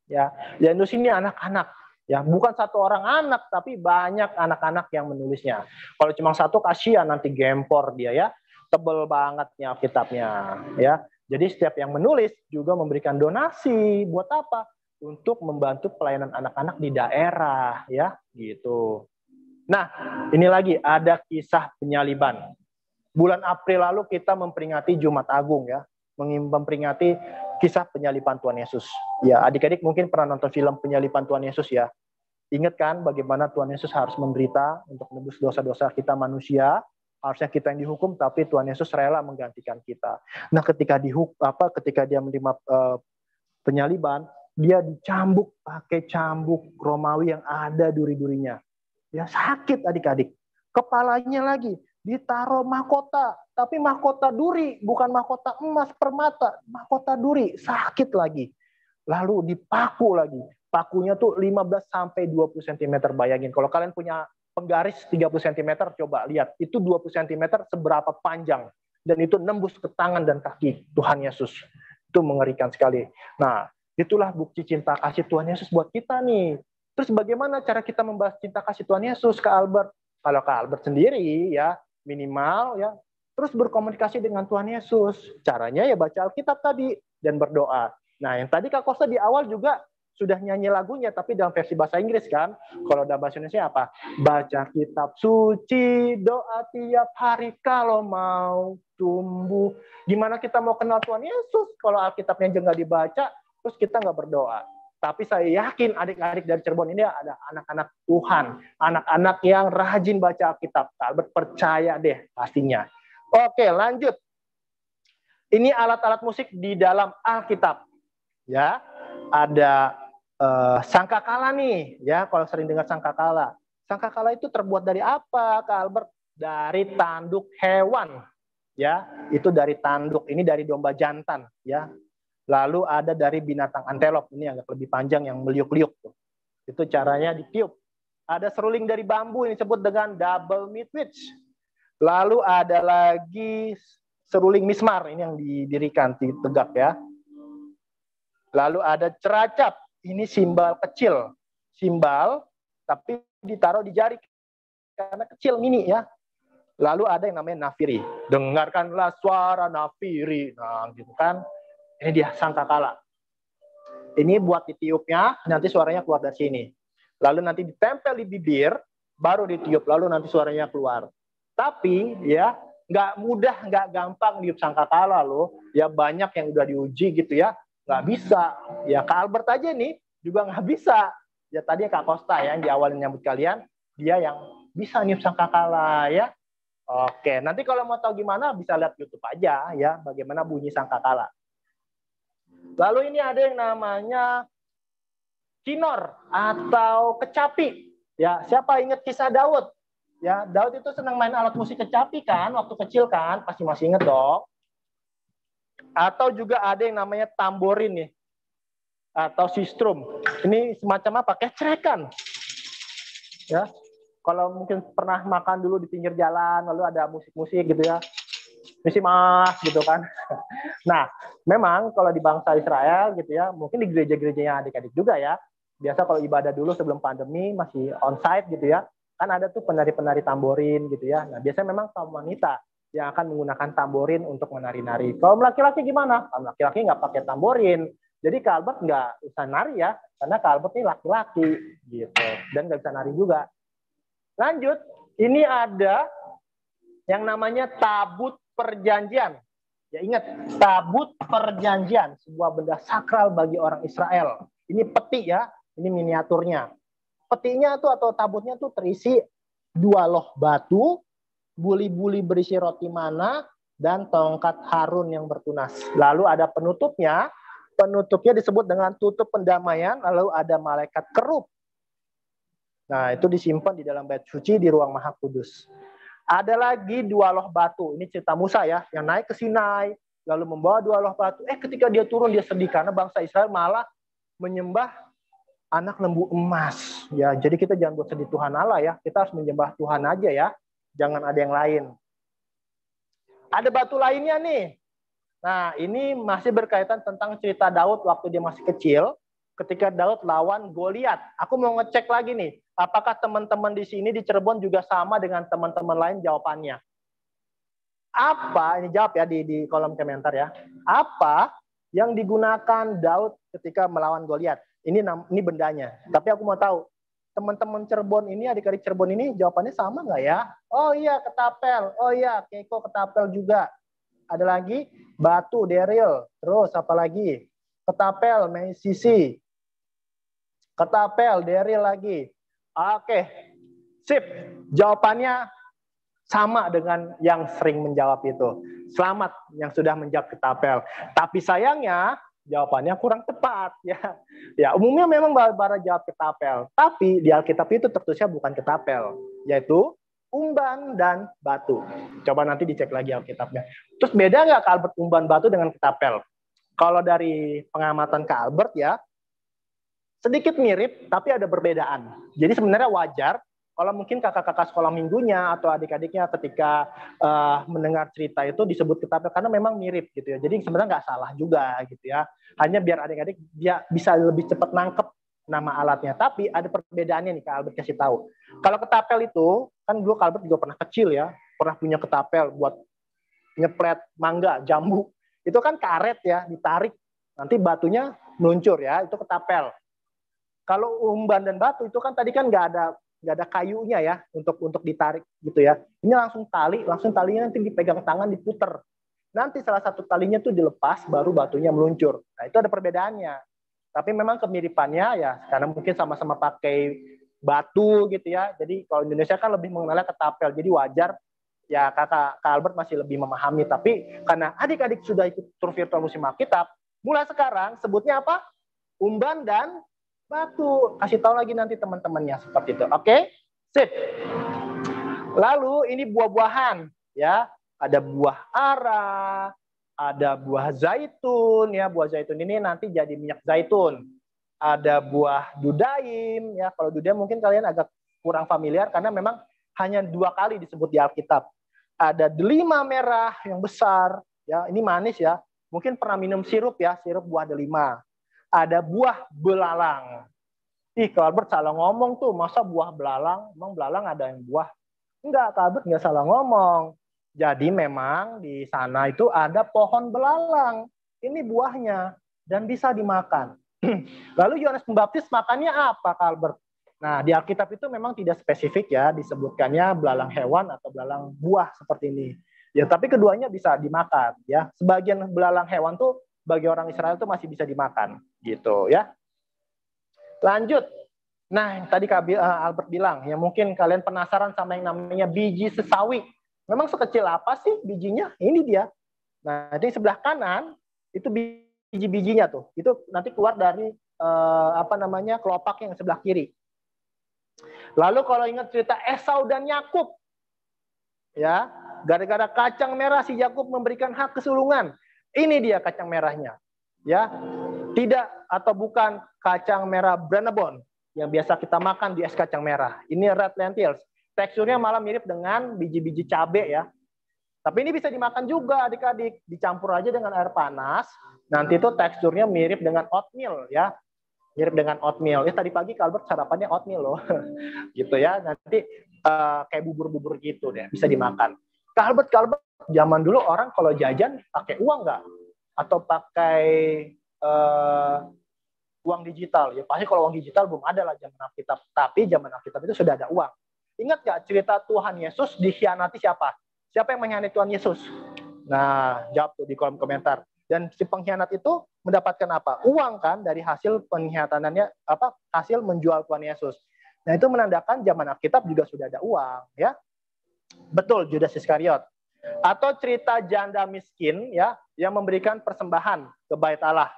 Ya, dan di sini anak-anak. Ya, bukan satu orang anak, tapi banyak anak-anak yang menulisnya. Kalau cuma satu, kasihan nanti gempor dia ya. Tebel bangetnya Alkitabnya. Ya. Jadi setiap yang menulis juga memberikan donasi. Buat apa? Untuk membantu pelayanan anak-anak di daerah. Ya, gitu. Nah, ini lagi ada kisah penyaliban. Bulan April lalu kita memperingati Jumat Agung ya. Memperingati kisah penyaliban Tuhan Yesus. Ya, adik-adik mungkin pernah nonton film penyaliban Tuhan Yesus ya. Ingat kan bagaimana Tuhan Yesus harus menderita untuk menebus dosa-dosa kita manusia. Harusnya kita yang dihukum, tapi Tuhan Yesus rela menggantikan kita. Nah, ketika dia menerima penyaliban, dia dicambuk pakai cambuk Romawi yang ada duri-durinya. Ya, sakit adik-adik. Kepalanya lagi ditaruh mahkota, tapi mahkota duri, bukan mahkota emas permata, mahkota duri, sakit lagi. Lalu dipaku lagi. Pakunya tuh 15 sampai 20 cm, bayangin. Kalau kalian punya penggaris 30 cm, coba lihat, itu 20 cm seberapa panjang. Dan itu nembus ke tangan dan kaki Tuhan Yesus. Itu mengerikan sekali. Nah, itulah bukti cinta kasih Tuhan Yesus buat kita nih. Terus bagaimana cara kita membahas cinta kasih Tuhan Yesus, Kak Albert? Kalau Kak Albert sendiri, ya minimal ya, terus berkomunikasi dengan Tuhan Yesus. Caranya ya baca Alkitab tadi dan berdoa. Nah, yang tadi Kak Kosta di awal juga sudah nyanyi lagunya, tapi dalam versi bahasa Inggris kan. Kalau dalam bahasa Indonesia apa? Baca kitab suci, doa tiap hari kalau mau tumbuh. Gimana kita mau kenal Tuhan Yesus kalau Alkitabnya aja nggak dibaca, terus kita nggak berdoa. Tapi saya yakin adik-adik dari Cirebon ini ada anak-anak Tuhan, anak-anak yang rajin baca Alkitab. Albert percaya deh pastinya. Oke, lanjut. Ini alat-alat musik di dalam Alkitab. Ya, ada sangkakala nih, ya kalau sering dengar sangkakala. Sangkakala itu terbuat dari apa, Kak Albert? Dari tanduk hewan, ya itu dari tanduk. Ini dari domba jantan, ya. Lalu ada dari binatang antelop, ini agak lebih panjang yang meliuk-liuk tuh. Itu caranya ditiup. Ada seruling dari bambu yang disebut dengan double midwich. Lalu ada lagi seruling mismar, ini yang didirikan tegak ya. Lalu ada ceracap, ini simbal kecil, simbal tapi ditaruh di jari karena kecil mini ya. Lalu ada yang namanya nafiri, dengarkanlah suara nafiri, nah gitu kan. Ini dia sangkakala. Ini buat ditiupnya, nanti suaranya keluar dari sini. Lalu nanti ditempel di bibir, baru ditiup, lalu nanti suaranya keluar. Tapi ya nggak mudah, nggak gampang niup sangkakala loh. Ya banyak yang udah diuji gitu ya. Nggak bisa. Ya Kak Albert aja nih juga nggak bisa. Ya tadi Kak Kosta ya yang di awal nyambut kalian, dia yang bisa niup sangkakala ya. Oke, nanti kalau mau tahu gimana bisa lihat YouTube aja ya, bagaimana bunyi sangkakala. Lalu ini ada yang namanya kinor atau kecapi. Ya, siapa ingat kisah Daud? Ya, Daud itu senang main alat musik kecapi kan, waktu kecil kan, pasti masih ingat dong. Atau juga ada yang namanya tamborin nih, atau sistrum. Ini semacam apa? Kayak cerekan. Ya, kalau mungkin pernah makan dulu di pinggir jalan, lalu ada musik-musik gitu ya, misi mas gitu kan. Nah, memang kalau di bangsa Israel gitu ya, mungkin di gereja-gerejanya adik-adik juga ya. Biasa kalau ibadah dulu sebelum pandemi masih onsite gitu ya, kan ada tuh penari-penari tamborin gitu ya. Nah, biasanya memang kaum wanita yang akan menggunakan tamborin untuk menari-nari. Kalau laki-laki gimana? Kalau laki-laki nggak pakai tamborin. Jadi Kak Albert nggak usah nari ya, karena Kak Albert ini laki-laki gitu, dan nggak bisa nari juga. Lanjut, ini ada yang namanya tabut perjanjian. Ya ingat, tabut perjanjian, sebuah benda sakral bagi orang Israel. Ini peti ya, ini miniaturnya. Petinya tuh atau tabutnya tuh terisi 2 loh batu, buli-buli berisi roti mana, dan tongkat Harun yang bertunas. Lalu ada penutupnya, penutupnya disebut dengan tutup pendamaian, lalu ada malaikat kerub. Nah, itu disimpan di dalam bait suci di ruang Maha Kudus. Ada lagi 2 loh batu. Ini cerita Musa ya, yang naik ke Sinai, lalu membawa 2 loh batu. Ketika dia turun, dia sedih karena bangsa Israel malah menyembah anak lembu emas. Ya, jadi kita jangan buat sedih Tuhan Allah ya. Kita harus menyembah Tuhan aja ya. Jangan ada yang lain. Ada batu lainnya nih. Nah, ini masih berkaitan tentang cerita Daud waktu dia masih kecil. Ketika Daud lawan Goliat. Aku mau ngecek lagi nih. Apakah teman-teman di sini di Cirebon juga sama dengan teman-teman lain jawabannya? Apa, ini jawab ya di kolom komentar ya. Apa yang digunakan Daud ketika melawan Goliat? Ini bendanya. Tapi aku mau tahu, teman-teman Cirebon ini, adik-adik Cirebon ini jawabannya sama nggak ya? Oh iya, ketapel. Oh iya, Keiko ketapel juga. Ada lagi batu, deril. Terus apa lagi? Ketapel, mesisi. Ketapel, deril lagi. Oke, sip. Jawabannya sama dengan yang sering menjawab itu. Selamat yang sudah menjawab ketapel. Tapi sayangnya jawabannya kurang tepat ya. Ya, umumnya memang bara jawab ketapel, tapi di Alkitab itu tertulisnya bukan ketapel, yaitu umban dan batu. Coba nanti dicek lagi Alkitabnya. Terus beda nggak Kak Albert umban batu dengan ketapel? Kalau dari pengamatan Kak Albert ya, sedikit mirip, tapi ada perbedaan. Jadi sebenarnya wajar Kalau mungkin kakak-kakak sekolah minggunya atau adik-adiknya ketika mendengar cerita itu disebut ketapel karena memang mirip gitu ya. Jadi sebenarnya nggak salah juga gitu ya. Hanya biar adik-adik dia bisa lebih cepat nangkep nama alatnya. Tapi ada perbedaannya nih Kak Albert kasih tahu. Kalau ketapel itu kan dulu Kak Albert juga pernah kecil ya, pernah punya ketapel buat nyeplet mangga, jambu. Itu kan karet ya, ditarik nanti batunya meluncur ya, itu ketapel. Kalau umban dan batu itu kan tadi kan nggak ada kayunya ya untuk ditarik gitu ya. Ini langsung talinya nanti dipegang tangan diputer. Nanti salah satu talinya tuh dilepas baru batunya meluncur. Nah, itu ada perbedaannya. Tapi memang kemiripannya ya karena mungkin sama-sama pakai batu gitu ya. Jadi kalau Indonesia kan lebih mengenalnya ketapel. Jadi wajar ya Kak Albert masih lebih memahami. Tapi karena adik-adik sudah ikut tur virtual Museum Alkitab, mulai sekarang sebutnya apa? Umban dan batu. Kasih tahu lagi nanti teman-temannya seperti itu. Oke? Sip. Lalu ini buah-buahan ya. Ada buah ara, ada buah zaitun ya. Buah zaitun ini nanti jadi minyak zaitun. Ada buah dudaim ya. Kalau dudaim mungkin kalian agak kurang familiar karena memang hanya 2 kali disebut di Alkitab. Ada delima merah yang besar ya. Ini manis ya. Mungkin pernah minum sirup ya, sirup buah delima. Ada buah belalang. Kak Albert salah ngomong tuh, masa buah belalang? Emang belalang ada yang buah? Enggak, Kak Albert nggak salah ngomong. Jadi memang di sana itu ada pohon belalang. Ini buahnya dan bisa dimakan. Lalu Yohanes Pembaptis makannya apa, Kak Albert? Nah, di Alkitab itu memang tidak spesifik ya, disebutkannya belalang hewan atau belalang buah seperti ini. Ya, tapi keduanya bisa dimakan ya. Sebagian belalang hewan tuh bagi orang Israel itu masih bisa dimakan gitu ya. Lanjut. Nah, tadi Kak Albert bilang, ya mungkin kalian penasaran sama yang namanya biji sesawi. Memang sekecil apa sih bijinya? Ini dia. Nah, di sebelah kanan itu biji-bijinya tuh. Itu nanti keluar dari kelopak yang sebelah kiri. Lalu kalau ingat cerita Esau dan Yakub, ya, gara-gara kacang merah si Yakub memberikan hak kesulungan. Ini dia kacang merahnya. Ya. Tidak atau bukan kacang merah Branabon yang biasa kita makan di es kacang merah. Ini red lentils. Teksturnya malah mirip dengan biji-biji cabai ya. Tapi ini bisa dimakan juga adik-adik. Dicampur aja dengan air panas. Nanti itu teksturnya mirip dengan oatmeal ya. Mirip dengan oatmeal. Tadi pagi Albert sarapannya oatmeal loh. Gitu ya. Nanti kayak bubur-bubur gitu deh. Bisa dimakan. Albert, zaman dulu orang kalau jajan pakai uang nggak? Atau pakai uang digital? Ya pasti kalau uang digital belum ada lah zaman Alkitab. Tapi zaman Alkitab itu sudah ada uang. Ingat nggak cerita Tuhan Yesus dikhianati siapa? Siapa yang mengkhianati Tuhan Yesus? Nah, jawab tuh di kolom komentar. Dan si pengkhianat itu mendapatkan apa? Uang kan dari hasil pengkhianatannya, hasil menjual Tuhan Yesus. Nah, itu menandakan zaman Alkitab juga sudah ada uang, ya. Betul, Judas Iskariot. Atau cerita janda miskin ya yang memberikan persembahan ke Bait Allah.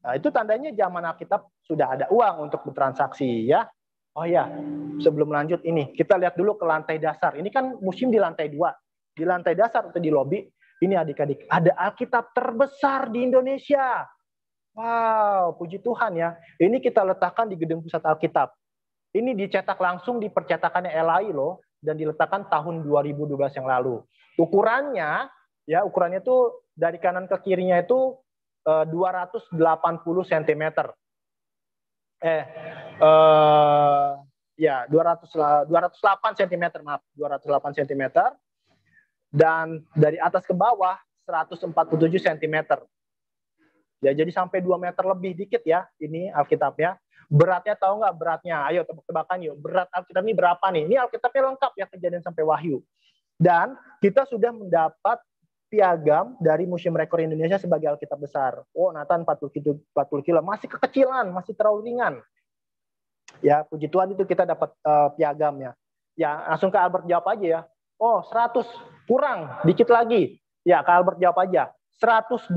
Nah, itu tandanya zaman Alkitab sudah ada uang untuk bertransaksi ya. Oh ya, sebelum lanjut ini, kita lihat dulu ke lantai dasar. Ini kan museum di lantai 2. Di lantai dasar atau di lobi, ini adik-adik, ada Alkitab terbesar di Indonesia. Wow, puji Tuhan ya. Ini kita letakkan di Gedung Pusat Alkitab. Ini dicetak langsung di percetakannya LAI loh, dan diletakkan tahun 2012 yang lalu. Ukurannya tuh dari kanan ke kirinya itu 280 cm. 208 cm, maaf, 208 cm. Dan dari atas ke bawah 147 cm. Ya, jadi sampai 2 meter lebih dikit ya ini Alkitabnya. Beratnya tahu nggak beratnya? Ayo tebak-tebakan yuk. Berat Alkitab ini berapa nih? Ini Alkitabnya lengkap ya, Kejadian sampai Wahyu. Dan kita sudah mendapat piagam dari Museum Rekor Indonesia sebagai Alkitab besar. Oh, Nathan 40 kilo. Masih kekecilan, masih terlalu ringan. Ya, puji Tuhan itu kita dapat piagamnya. Ya, langsung Kak Albert jawab aja ya. Oh, 100. Kurang, dikit lagi. Ya, Kak Albert jawab aja. 120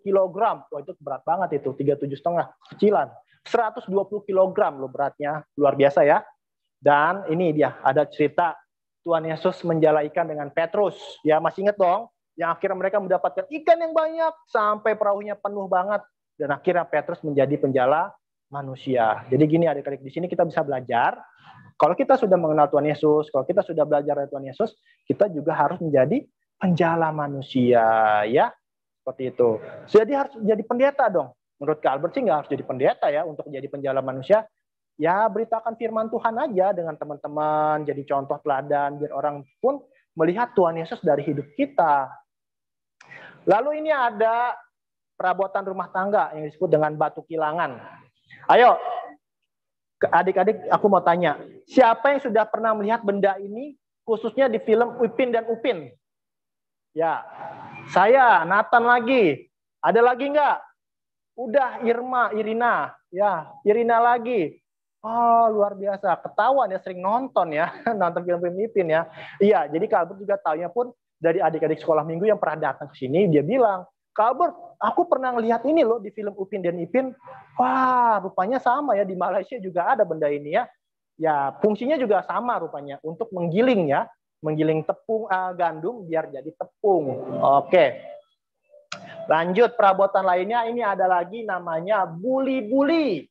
kilogram. Wah, itu berat banget itu. 37,5. Kecilan. 120 kilogram loh beratnya. Luar biasa ya. Dan ini dia, ada cerita Tuhan Yesus menjala ikan dengan Petrus. Ya, masih ingat dong? Yang akhirnya mereka mendapatkan ikan yang banyak. Sampai perahunya penuh banget. Dan akhirnya Petrus menjadi penjala manusia. Jadi gini adik-adik, di sini kita bisa belajar. Kalau kita sudah mengenal Tuhan Yesus, kalau kita sudah belajar dari Tuhan Yesus, kita juga harus menjadi penjala manusia, ya. Seperti itu. Jadi harus jadi pendeta dong. Menurut Kak Albert sih nggak harus jadi pendeta ya untuk jadi penjala manusia. Ya beritakan firman Tuhan aja dengan teman-teman, jadi contoh teladan biar orang pun melihat Tuhan Yesus dari hidup kita. Lalu ini ada perabotan rumah tangga yang disebut dengan batu kilangan. Ayo, adik-adik aku mau tanya, siapa yang sudah pernah melihat benda ini khususnya di film Upin dan Upin? Ya, saya, Nathan lagi. Ada lagi nggak? Udah, Irina. Ya, Irina lagi. Oh, luar biasa. Ketahuan ya, sering nonton ya. Nonton film-film Ipin ya. Iya, jadi Kak Albert juga tahunya pun dari adik-adik sekolah minggu yang pernah datang ke sini, dia bilang, Kak Albert, aku pernah ngelihat ini loh di film Upin dan Ipin. Wah, rupanya sama ya. Di Malaysia juga ada benda ini ya. Ya, fungsinya juga sama rupanya. Untuk menggiling ya. Menggiling tepung gandum biar jadi tepung. Oke. Lanjut, perabotan lainnya ini ada lagi namanya buli-buli.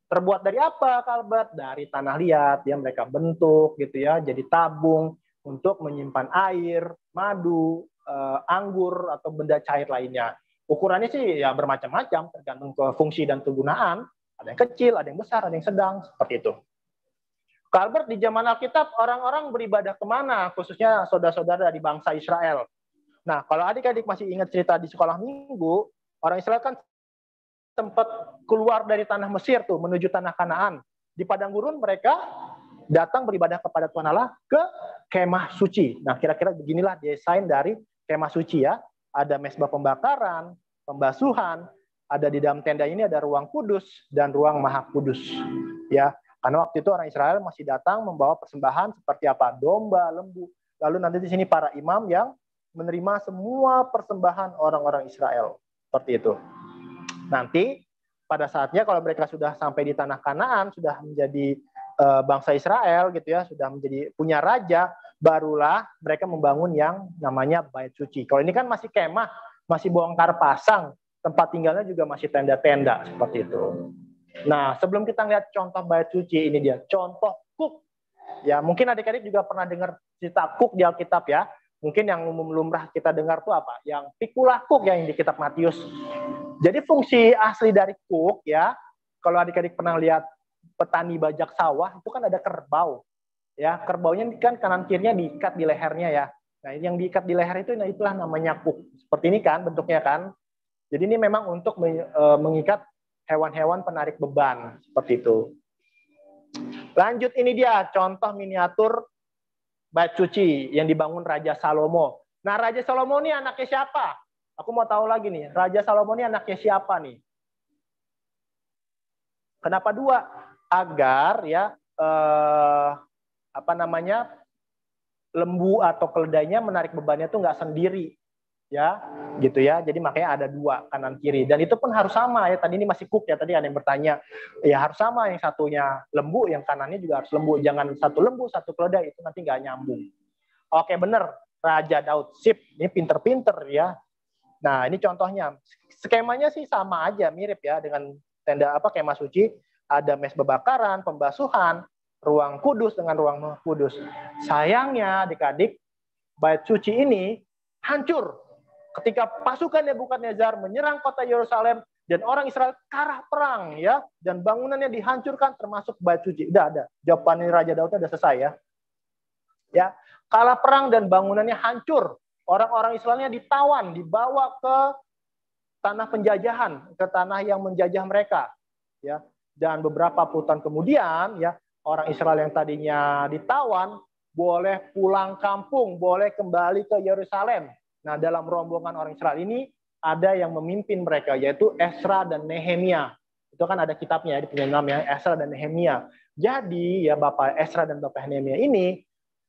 Terbuat dari apa, Kalbert? Dari tanah liat, ya mereka bentuk gitu ya, jadi tabung untuk menyimpan air, madu, anggur atau benda cair lainnya. Ukurannya sih ya bermacam-macam, tergantung ke fungsi dan kegunaan. Ada yang kecil, ada yang besar, ada yang sedang, seperti itu. Kalbert, di zaman Alkitab orang-orang beribadah kemana, khususnya saudara-saudara dari bangsa Israel. Nah, kalau adik-adik masih ingat cerita di sekolah minggu, orang Israel kan tempat keluar dari tanah Mesir tuh menuju tanah Kanaan. Di padang gurun mereka datang beribadah kepada Tuhan Allah ke kemah suci. Nah, kira-kira beginilah desain dari kemah suci ya. Ada mezbah pembakaran, pembasuhan, ada di dalam tenda ini ada ruang kudus dan ruang maha kudus. Ya, karena waktu itu orang Israel masih datang membawa persembahan seperti apa? Domba, lembu. Lalu nanti di sini para imam yang menerima semua persembahan orang-orang Israel. Seperti itu. Nanti pada saatnya kalau mereka sudah sampai di tanah Kanaan, sudah menjadi bangsa Israel gitu ya, sudah menjadi punya raja, barulah mereka membangun yang namanya Bait Suci. Kalau ini kan masih kemah, masih bongkar pasang, tempat tinggalnya juga masih tenda-tenda seperti itu. Nah, sebelum kita lihat contoh Bait Suci, ini dia contoh kuk. Ya, mungkin adik-adik juga pernah dengar cerita kuk di Alkitab ya. Mungkin yang umum lumrah kita dengar tuh apa? Yang pikulah kuk yang di kitab Matius. Jadi fungsi asli dari kuk ya, kalau adik-adik pernah lihat petani bajak sawah itu kan ada kerbau. Ya, kerbaunya kan kanan kirinya diikat di lehernya ya. Nah, yang diikat di leher itu, nah itulah namanya kuk. Seperti ini kan bentuknya kan. Jadi ini memang untuk mengikat hewan-hewan penarik beban seperti itu. Lanjut, ini dia contoh miniatur Bait Suci yang dibangun Raja Salomo. Nah, Raja Salomo ini anaknya siapa? Aku mau tahu lagi nih, Raja Salomo ini anaknya siapa nih? Kenapa dua? Agar ya lembu atau keledainya menarik bebannya tuh nggak sendiri, ya, gitu ya. Jadi makanya ada dua kanan kiri. Dan itu pun harus sama ya. Tadi ini masih kuk ya. Tadi ada yang bertanya, ya harus sama. Yang satunya lembu, yang kanannya juga harus lembu. Jangan satu lembu, satu keledai, itu nanti nggak nyambung. Oke, bener. Raja Daud, sip. Ini pinter-pinter ya. Nah, ini contohnya. Skemanya sih sama aja, mirip ya dengan tenda kemah suci. Ada mezbah bakaran, pembasuhan, ruang kudus dengan ruang kudus. Sayangnya, adik-adik, Bait Suci ini hancur ketika pasukan Nebukadnezar menyerang kota Yerusalem dan orang Israel kalah perang ya, dan bangunannya dihancurkan termasuk Bait Suci. Udah ada. Jawaban Raja Daud udah selesai ya. Ya, kalah perang dan bangunannya hancur. Orang-orang Israelnya ditawan, dibawa ke tanah penjajahan, ke tanah yang menjajah mereka, ya. Dan beberapa puluh tahun kemudian, ya, orang Israel yang tadinya ditawan boleh pulang kampung, boleh kembali ke Yerusalem. Nah, dalam rombongan orang Israel ini ada yang memimpin mereka, yaitu Ezra dan Nehemia. Itu kan ada kitabnya, di punya namanya Ezra dan Nehemia. Jadi, ya Bapak Ezra dan Bapak Nehemia ini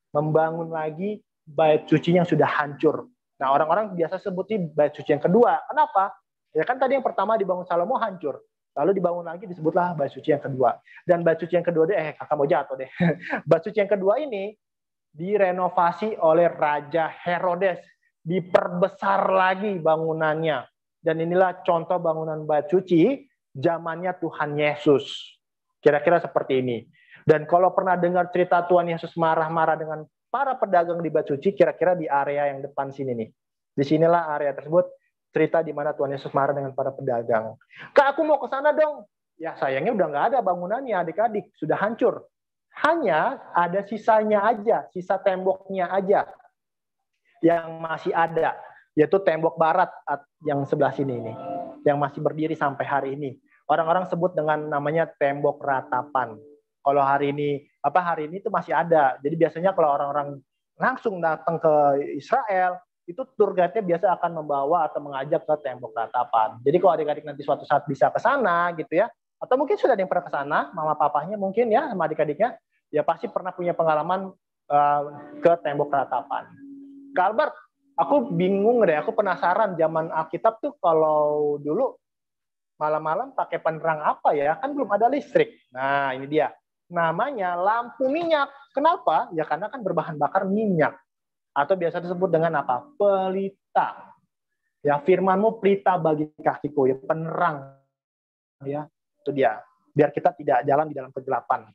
membangun lagi Bait Suci yang sudah hancur. Nah, orang-orang biasa sebutin Bait Suci yang kedua. Kenapa? Ya kan tadi yang pertama dibangun Salomo hancur. Lalu dibangun lagi disebutlah Bait Suci yang kedua. Dan Bait Suci yang kedua kakak mau jatuh deh. Bait Suci yang kedua ini direnovasi oleh Raja Herodes. Diperbesar lagi bangunannya. Dan inilah contoh bangunan Bait Suci zamannya Tuhan Yesus. Kira-kira seperti ini. Dan kalau pernah dengar cerita Tuhan Yesus marah-marah dengan para pedagang di Bait Suci, kira-kira di area yang depan sini nih. Disinilah area tersebut, cerita di mana Tuhan Yesus marah dengan para pedagang. Kak, aku mau ke sana dong. Ya sayangnya udah nggak ada bangunannya adik-adik, sudah hancur. Hanya ada sisanya aja, sisa temboknya aja yang masih ada, yaitu tembok barat yang sebelah sini ini, yang masih berdiri sampai hari ini. Orang-orang sebut dengan namanya tembok ratapan. Kalau hari ini itu masih ada. Jadi biasanya kalau orang-orang langsung datang ke Israel, itu tour guide-nya biasa akan membawa atau mengajak ke tembok ratapan. Jadi kalau adik-adik nanti suatu saat bisa ke sana gitu ya, atau mungkin sudah ada yang pernah ke sana, mama papahnya mungkin ya sama adik-adiknya, ya pasti pernah punya pengalaman ke tembok ratapan. Kak Albert, aku bingung deh, aku penasaran zaman Alkitab tuh kalau dulu malam-malam pakai penerang apa ya? Kan belum ada listrik. Nah, ini dia. Namanya lampu minyak. Kenapa? Ya karena kan berbahan bakar minyak. Atau biasa disebut dengan apa? Pelita. Ya, firman-Mu pelita bagi kakiku, ya penerang. Ya, itu dia. Biar kita tidak jalan di dalam kegelapan.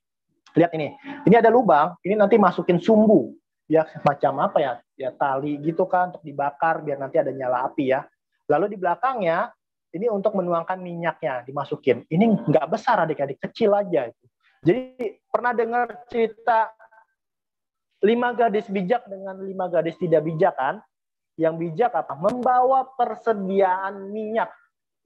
Lihat ini. Ini ada lubang, ini nanti masukin sumbu. Ya macam apa ya? Ya tali gitu kan untuk dibakar biar nanti ada nyala api ya. Lalu di belakangnya ini untuk menuangkan minyaknya dimasukin. Ini nggak besar adik-adik, kecil aja itu. Jadi pernah dengar cerita 5 gadis bijak dengan 5 gadis tidak bijak kan? Yang bijak apa? Membawa persediaan minyak.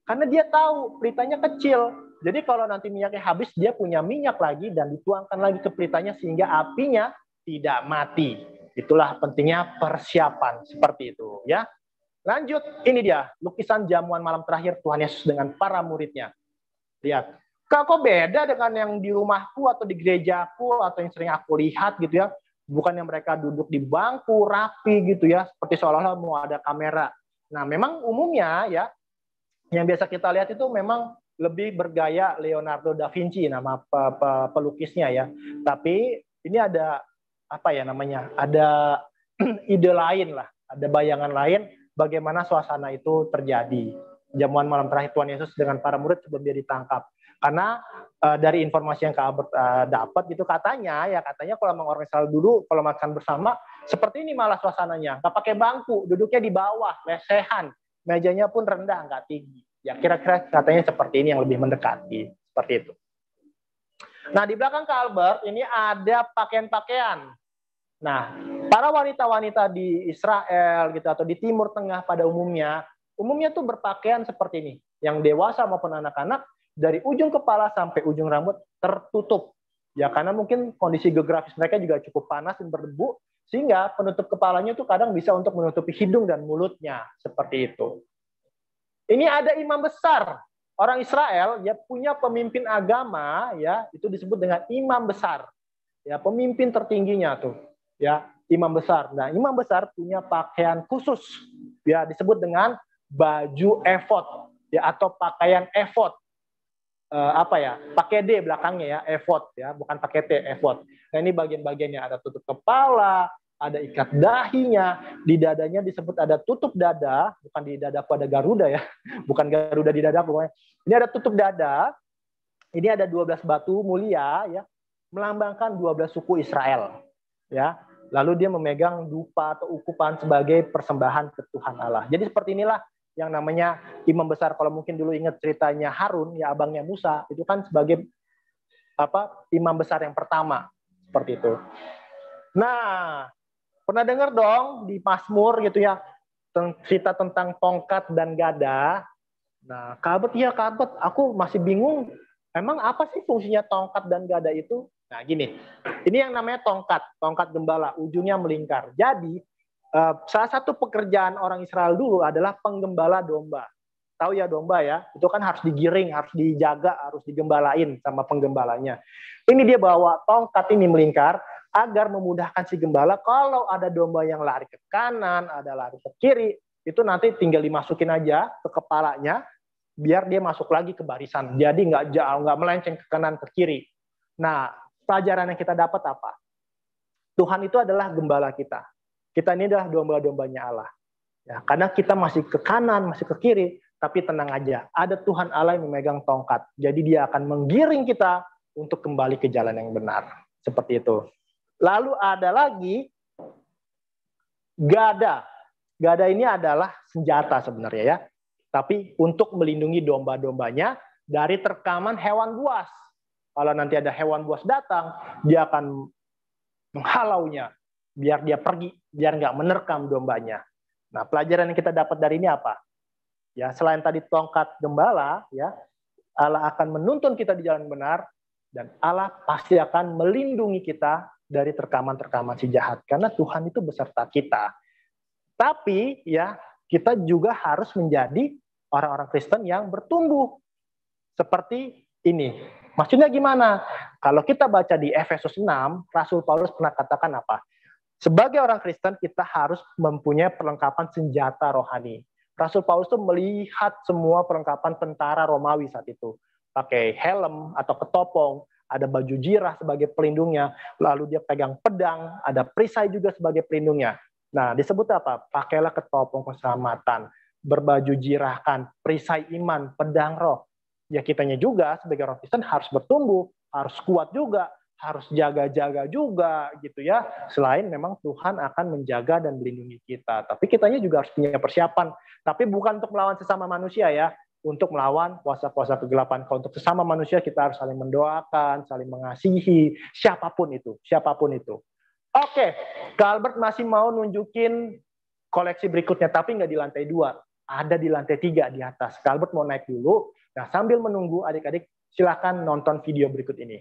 Karena dia tahu pelitanya kecil. Jadi kalau nanti minyaknya habis, dia punya minyak lagi dan dituangkan lagi ke pelitanya sehingga apinya tidak mati. Itulah pentingnya persiapan seperti itu ya. Lanjut, ini dia lukisan jamuan malam terakhir Tuhan Yesus dengan para muridnya. Lihat, kok beda dengan yang di rumahku atau di gerejaku atau yang sering aku lihat gitu ya. Bukan yang mereka duduk di bangku rapi gitu ya, seperti seolah-olah mau ada kamera. Nah, memang umumnya ya yang biasa kita lihat itu memang lebih bergaya Leonardo da Vinci nama pelukisnya ya. Tapi ini ada apa ya namanya? Ada ide lain lah, ada bayangan lain bagaimana suasana itu terjadi. Jamuan malam terakhir Tuhan Yesus dengan para murid sebelum dia ditangkap. Karena dari informasi yang Kak Albert dapat gitu katanya kalau memang orang Israel dulu kalau makan bersama seperti ini malah suasananya. Nggak pakai bangku, duduknya di bawah, lesehan. Mejanya pun rendah, nggak tinggi. Ya kira-kira katanya seperti ini yang lebih mendekati. Seperti itu. Nah di belakang Kak Albert ini ada pakaian-pakaian. Nah para wanita-wanita di Israel gitu atau di Timur Tengah pada umumnya tuh berpakaian seperti ini. Yang dewasa maupun anak-anak dari ujung kepala sampai ujung rambut tertutup. Ya karena mungkin kondisi geografis mereka juga cukup panas dan berdebu sehingga penutup kepalanya itu kadang bisa untuk menutupi hidung dan mulutnya seperti itu. Ini ada imam besar. Orang Israel ya punya pemimpin agama ya itu disebut dengan imam besar. Ya pemimpin tertingginya tuh. Ya imam besar. Nah, imam besar punya pakaian khusus ya disebut dengan baju efod ya atau pakaian efod. Pakai D belakangnya ya, efod ya, bukan pakai T, efod. Nah, ini bagian-bagiannya ada tutup kepala, ada ikat dahinya, di dadanya disebut ada tutup dada, bukan di dadaku ada Garuda ya, bukan Garuda di dadaku pokoknya. Ini ada tutup dada. Ini ada 12 batu mulia ya, melambangkan 12 suku Israel ya. Lalu dia memegang dupa atau ukupan sebagai persembahan ke Tuhan Allah. Jadi seperti inilah yang namanya imam besar. Kalau mungkin dulu ingat ceritanya Harun, ya abangnya Musa, itu kan sebagai imam besar yang pertama seperti itu. Nah, pernah dengar dong di Mazmur gitu ya cerita tentang tongkat dan gada. Nah, Kak Albert, aku masih bingung. Emang apa sih fungsinya tongkat dan gada itu? Nah, gini, ini yang namanya tongkat gembala, ujungnya melingkar. Jadi salah satu pekerjaan orang Israel dulu adalah penggembala domba. Tahu ya domba ya, itu kan harus digiring, harus dijaga, harus digembalain sama penggembalanya. Ini dia bawa tongkat ini melingkar agar memudahkan si gembala kalau ada domba yang lari ke kanan, ada lari ke kiri, itu nanti tinggal dimasukin aja ke kepalanya, biar dia masuk lagi ke barisan. Jadi nggak jauh, nggak melenceng ke kanan ke kiri. Nah, pelajaran yang kita dapat apa? Tuhan itu adalah gembala kita. Kita ini adalah domba-dombanya Allah. Ya, karena kita masih ke kanan, masih ke kiri, Tapi tenang aja, ada Tuhan Allah yang memegang tongkat. Jadi dia akan menggiring kita untuk kembali ke jalan yang benar. Seperti itu. Lalu ada lagi gada. Gada ini adalah senjata sebenarnya ya. Tapi untuk melindungi domba-dombanya dari terkaman hewan buas. Kalau nanti ada hewan buas datang, dia akan menghalaunya. Biar dia pergi, biar nggak menerkam dombanya. Nah, pelajaran yang kita dapat dari ini apa? Ya, selain tadi tongkat gembala, ya, Allah akan menuntun kita di jalan benar, dan Allah pasti akan melindungi kita dari terkaman-terkaman si jahat, karena Tuhan itu beserta kita. Tapi ya, kita juga harus menjadi orang-orang Kristen yang bertumbuh seperti ini. Maksudnya gimana? Kalau kita baca di Efesus 6, Rasul Paulus pernah katakan apa? Sebagai orang Kristen, kita harus mempunyai perlengkapan senjata rohani. Rasul Paulus tuh melihat semua perlengkapan tentara Romawi saat itu. Pakai helm atau ketopong, ada baju jirah sebagai pelindungnya, lalu dia pegang pedang, ada perisai juga sebagai pelindungnya. Nah, disebut apa? Pakailah ketopong keselamatan, berbaju jirahkan, perisai iman, pedang roh. Ya kitanya juga sebagai orang Kristen harus bertumbuh, harus kuat juga, harus jaga-jaga juga gitu ya. Selain memang Tuhan akan menjaga dan melindungi kita. Tapi kitanya juga harus punya persiapan. Tapi bukan untuk melawan sesama manusia ya. Untuk melawan kuasa-kuasa kegelapan. Kalau untuk sesama manusia kita harus saling mendoakan, saling mengasihi. Siapapun itu. Siapapun itu. Oke. Kak Albert masih mau nunjukin koleksi berikutnya. Tapi nggak di lantai 2. Ada di lantai 3 di atas. Kak Albert mau naik dulu. Nah sambil menunggu adik-adik silakan nonton video berikut ini.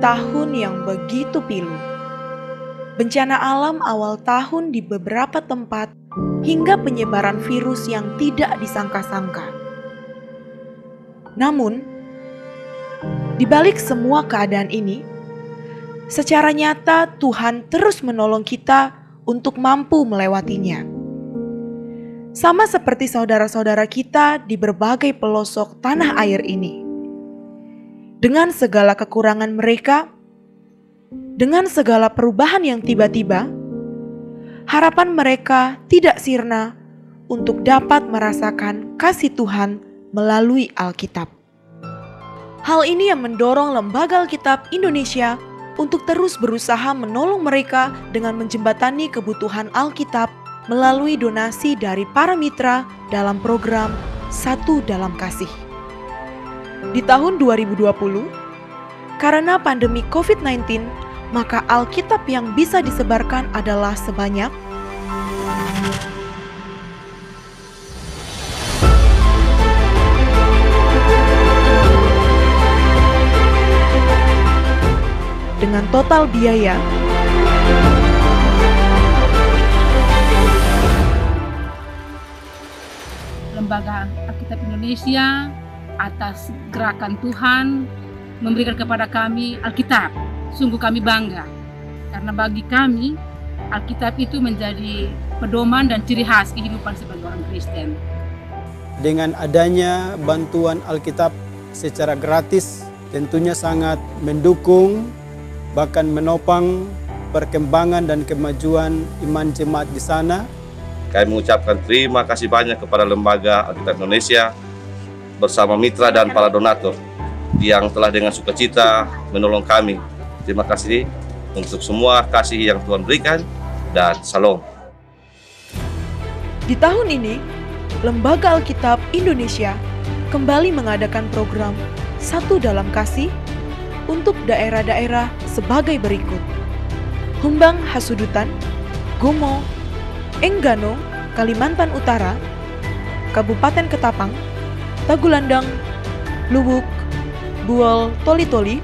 Tahun yang begitu pilu. Bencana alam awal tahun di beberapa tempat hingga penyebaran virus yang tidak disangka-sangka. Namun, di balik semua keadaan ini, secara nyata Tuhan terus menolong kita untuk mampu melewatinya. Sama seperti saudara-saudara kita di berbagai pelosok tanah air ini. Dengan segala kekurangan mereka, dengan segala perubahan yang tiba-tiba, harapan mereka tidak sirna untuk dapat merasakan kasih Tuhan melalui Alkitab. Hal ini yang mendorong Lembaga Alkitab Indonesia untuk terus berusaha menolong mereka dengan menjembatani kebutuhan Alkitab melalui donasi dari para mitra dalam program Satu Dalam Kasih. Di tahun 2020, karena pandemi COVID-19, maka Alkitab yang bisa disebarkan adalah sebanyak dengan total biaya Lembaga Alkitab Indonesia atas gerakan Tuhan memberikan kepada kami Alkitab. Sungguh kami bangga, karena bagi kami Alkitab itu menjadi pedoman dan ciri khas kehidupan sebagai orang Kristen. Dengan adanya bantuan Alkitab secara gratis, tentunya sangat mendukung, bahkan menopang perkembangan dan kemajuan iman jemaat di sana. Kami mengucapkan terima kasih banyak kepada Lembaga Alkitab Indonesia bersama mitra dan para donatur yang telah dengan sukacita menolong kami. Terima kasih untuk semua kasih yang Tuhan berikan, dan salam. Di tahun ini, Lembaga Alkitab Indonesia kembali mengadakan program Satu Dalam Kasih untuk daerah-daerah sebagai berikut: Humbang Hasudutan, Gomo, Enggano, Kalimantan Utara, Kabupaten Ketapang, Tagulandang, Luwuk, Buol, Toli-Toli,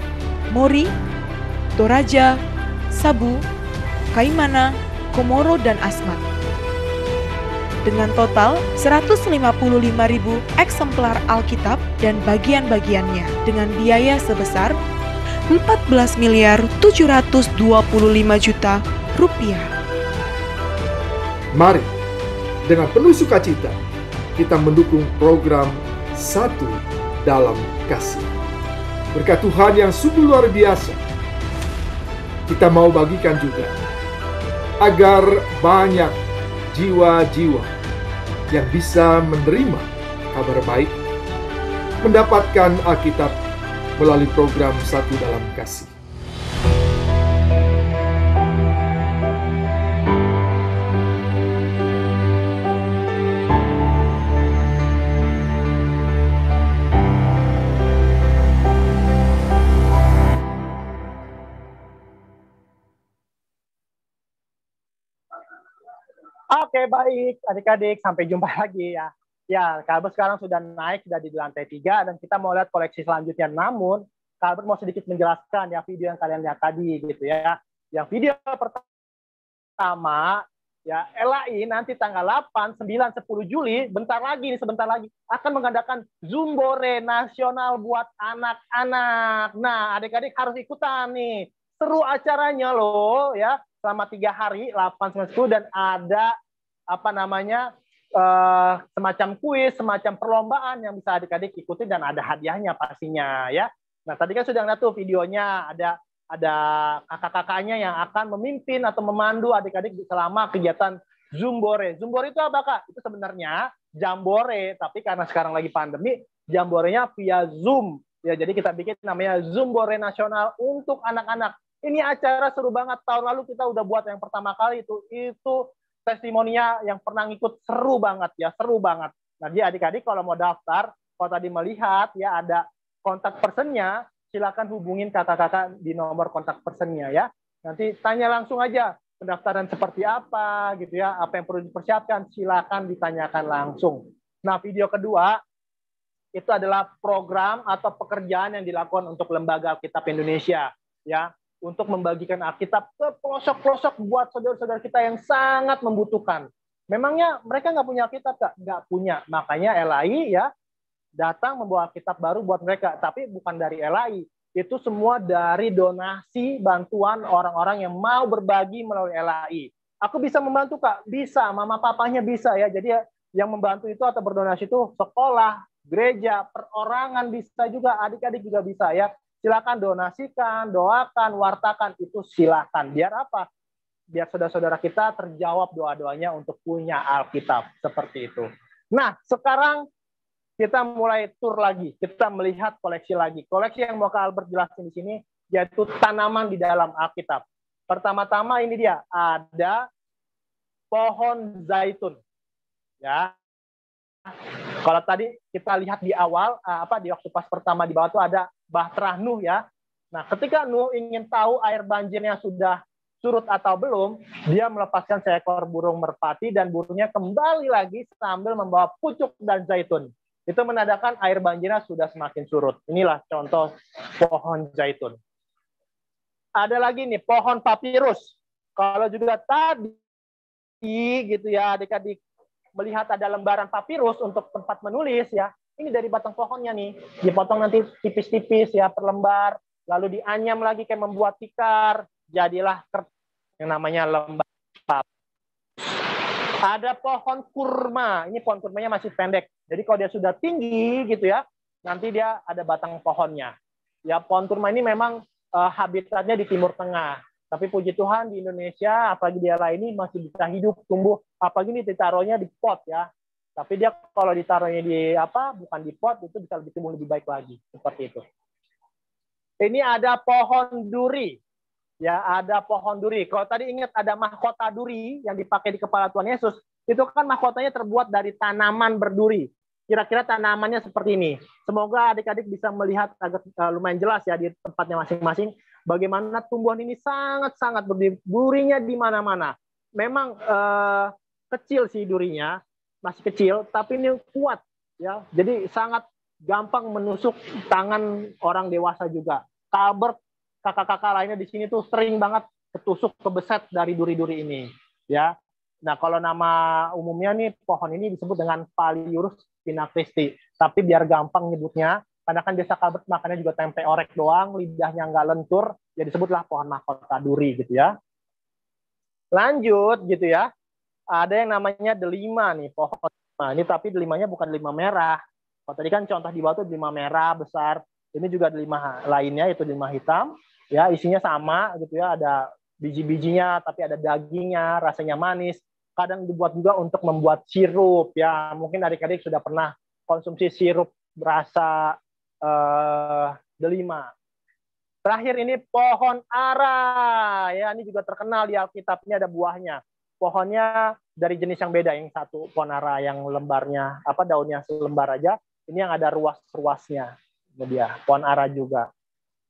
Mori, Toraja, Sabu, Kaimana, Komoro, dan Asmat. Dengan total 155.000 eksemplar Alkitab dan bagian-bagiannya dengan biaya sebesar 14.725.000.000 rupiah. Mari, dengan penuh sukacita, kita mendukung program Satu Dalam Kasih. Berkat Tuhan yang sungguh luar biasa, kita mau bagikan juga agar banyak jiwa-jiwa yang bisa menerima kabar baik, mendapatkan Alkitab melalui program Satu Dalam Kasih. Oke, baik adik-adik, sampai jumpa lagi ya. Ya, Kak Albert sekarang sudah naik, sudah di lantai 3, dan kita mau lihat koleksi selanjutnya. Namun, Kak Albert mau sedikit menjelaskan ya video yang kalian lihat tadi gitu ya. Yang video pertama, ya LAI nanti tanggal 8, 9, 10 Juli, sebentar lagi, akan mengadakan Zumbore Nasional buat anak-anak. Nah, adik-adik harus ikutan nih. Seru acaranya loh ya, selama 3 hari, 8, 9, 10, dan ada semacam kuis, semacam perlombaan yang bisa adik-adik ikuti, dan ada hadiahnya pastinya ya. Nah, tadi kan sudah lihat tuh videonya, ada kakak-kakaknya yang akan memimpin atau memandu adik-adik selama kegiatan Zumbore. Zumbore itu apa, Kak? Itu sebenarnya jambore, tapi karena sekarang lagi pandemi, jamborenya via Zoom. Ya, jadi kita bikin namanya Zumbore Nasional untuk anak-anak. Ini acara seru banget. Tahun lalu kita udah buat yang pertama kali itu testimoninya yang pernah ngikut seru banget ya, seru banget. Nah, dia adik-adik kalau mau daftar, kalau tadi melihat ya ada kontak personnya, silakan hubungin kakak-kakak di nomor kontak personnya ya. Nanti tanya langsung aja pendaftaran seperti apa gitu ya, apa yang perlu dipersiapkan, silakan ditanyakan langsung. Nah, video kedua itu adalah program atau pekerjaan yang dilakukan untuk Lembaga Alkitab Indonesia ya, untuk membagikan Alkitab ke pelosok-pelosok buat saudara-saudara kita yang sangat membutuhkan. Memangnya mereka nggak punya Alkitab, Kak? Nggak punya. Makanya LAI ya datang membawa Alkitab baru buat mereka. Tapi bukan dari LAI. Itu semua dari donasi bantuan orang-orang yang mau berbagi melalui LAI. Aku bisa membantu, Kak? Bisa. Mama papanya bisa ya. Jadi yang membantu itu atau berdonasi itu sekolah, gereja, perorangan bisa juga. Adik-adik juga bisa ya. Silakan donasikan, doakan, wartakan, itu silakan. Biar apa? Biar saudara-saudara kita terjawab doa-doanya untuk punya Alkitab. Seperti itu. Nah, sekarang kita mulai tur lagi. Kita melihat koleksi lagi. Koleksi yang mau Kak Albert jelasin di sini, yaitu tanaman di dalam Alkitab. Pertama-tama ini dia, ada pohon zaitun. Ya. Kalau tadi kita lihat di awal, di waktu pas pertama di bawah itu ada Bahtera Nuh ya. Nah, ketika Nuh ingin tahu air banjirnya sudah surut atau belum, dia melepaskan seekor burung merpati dan burungnya kembali lagi sambil membawa pucuk dan zaitun. Itu menandakan air banjirnya sudah semakin surut. Inilah contoh pohon zaitun. Ada lagi nih pohon papirus. Kalau juga tadi gitu ya, adik-adik melihat ada lembaran papirus untuk tempat menulis ya. Ini dari batang pohonnya nih, dipotong nanti tipis-tipis ya per lembar, lalu dianyam lagi kayak membuat tikar, jadilah yang namanya lembar. Ada pohon kurma, ini pohon kurmanya masih pendek, jadi kalau dia sudah tinggi gitu ya, nanti dia ada batang pohonnya. Ya, pohon kurma ini memang habitatnya di Timur Tengah. Tapi puji Tuhan di Indonesia, apalagi di era ini masih bisa hidup, tumbuh. Apalagi ini ditaruhnya di pot ya. Tapi dia kalau ditaruhnya di bukan di pot, itu bisa lebih tumbuh lebih baik lagi. Seperti itu. Ini ada pohon duri. Ya, ada pohon duri. Kalau tadi ingat ada mahkota duri yang dipakai di kepala Tuhan Yesus, itu kan mahkotanya terbuat dari tanaman berduri. Kira-kira tanamannya seperti ini. Semoga adik-adik bisa melihat agak lumayan jelas ya di tempatnya masing-masing. Bagaimana tumbuhan ini sangat-sangat berduri. Durinya di mana-mana. Memang kecil sih durinya, masih kecil, tapi ini kuat ya. Jadi sangat gampang menusuk tangan orang dewasa juga. Albert, kakak-kakak lainnya di sini tuh sering banget ketusuk, kebeset dari duri-duri ini ya. Nah, kalau nama umumnya nih pohon ini disebut dengan Phalaenopsis spinacristi. Tapi biar gampang nyebutnya, karena kan biasa Albert makannya juga tempe orek doang, lidahnya nggak lentur, ya disebutlah pohon mahkota duri gitu ya. Lanjut gitu ya. Ada yang namanya delima nih, pohon delima. Ini tapi delimanya bukan delima merah. Kalau tadi kan contoh di bawah itu delima merah besar. Ini juga delima lainnya, itu delima hitam. Ya, isinya sama gitu ya, ada biji-bijinya, tapi ada dagingnya, rasanya manis. Kadang dibuat juga untuk membuat sirup ya. Mungkin adik-adik sudah pernah konsumsi sirup rasa delima. Terakhir ini pohon ara ya, ini juga terkenal di Alkitab. Ini ada buahnya. Pohonnya dari jenis yang beda. Yang satu pohon ara yang lembarnya daunnya selembar aja. Ini yang ada ruas-ruasnya. Ini dia pohon ara juga.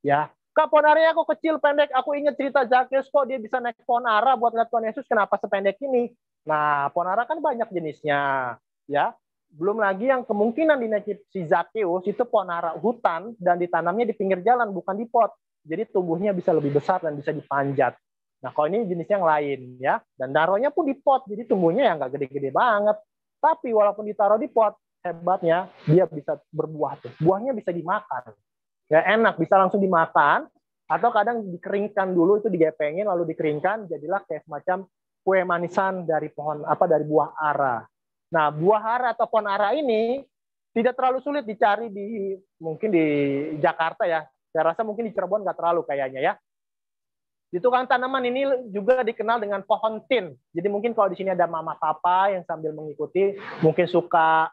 Ya, Kak, pohon aranya aku kecil pendek. Aku ingat cerita Zakheus kok dia bisa naik pohon ara buat lihat Tuhan Yesus. Kenapa sependek ini? Nah, pohon ara kan banyak jenisnya, ya. Belum lagi yang kemungkinan dinaiki si Zakheus itu pohon ara hutan dan ditanamnya di pinggir jalan, bukan di pot. Jadi tumbuhnya bisa lebih besar dan bisa dipanjat. Nah, kalau ini jenis yang lain, ya. Dan taruhnya pun di pot, jadi tumbuhnya yang nggak gede-gede banget. Tapi walaupun ditaruh di pot, hebatnya dia bisa berbuah tuh. Buahnya bisa dimakan. Ya, enak, bisa langsung dimakan. Atau kadang dikeringkan dulu, itu digepengin, lalu dikeringkan, jadilah kayak semacam kue manisan dari pohon dari buah ara. Nah, buah ara atau pohon ara ini tidak terlalu sulit dicari mungkin di Jakarta ya. Saya rasa mungkin di Cirebon nggak terlalu kayaknya ya. Di tukang tanaman ini juga dikenal dengan pohon tin. Jadi mungkin kalau di sini ada mama papa yang sambil mengikuti, mungkin suka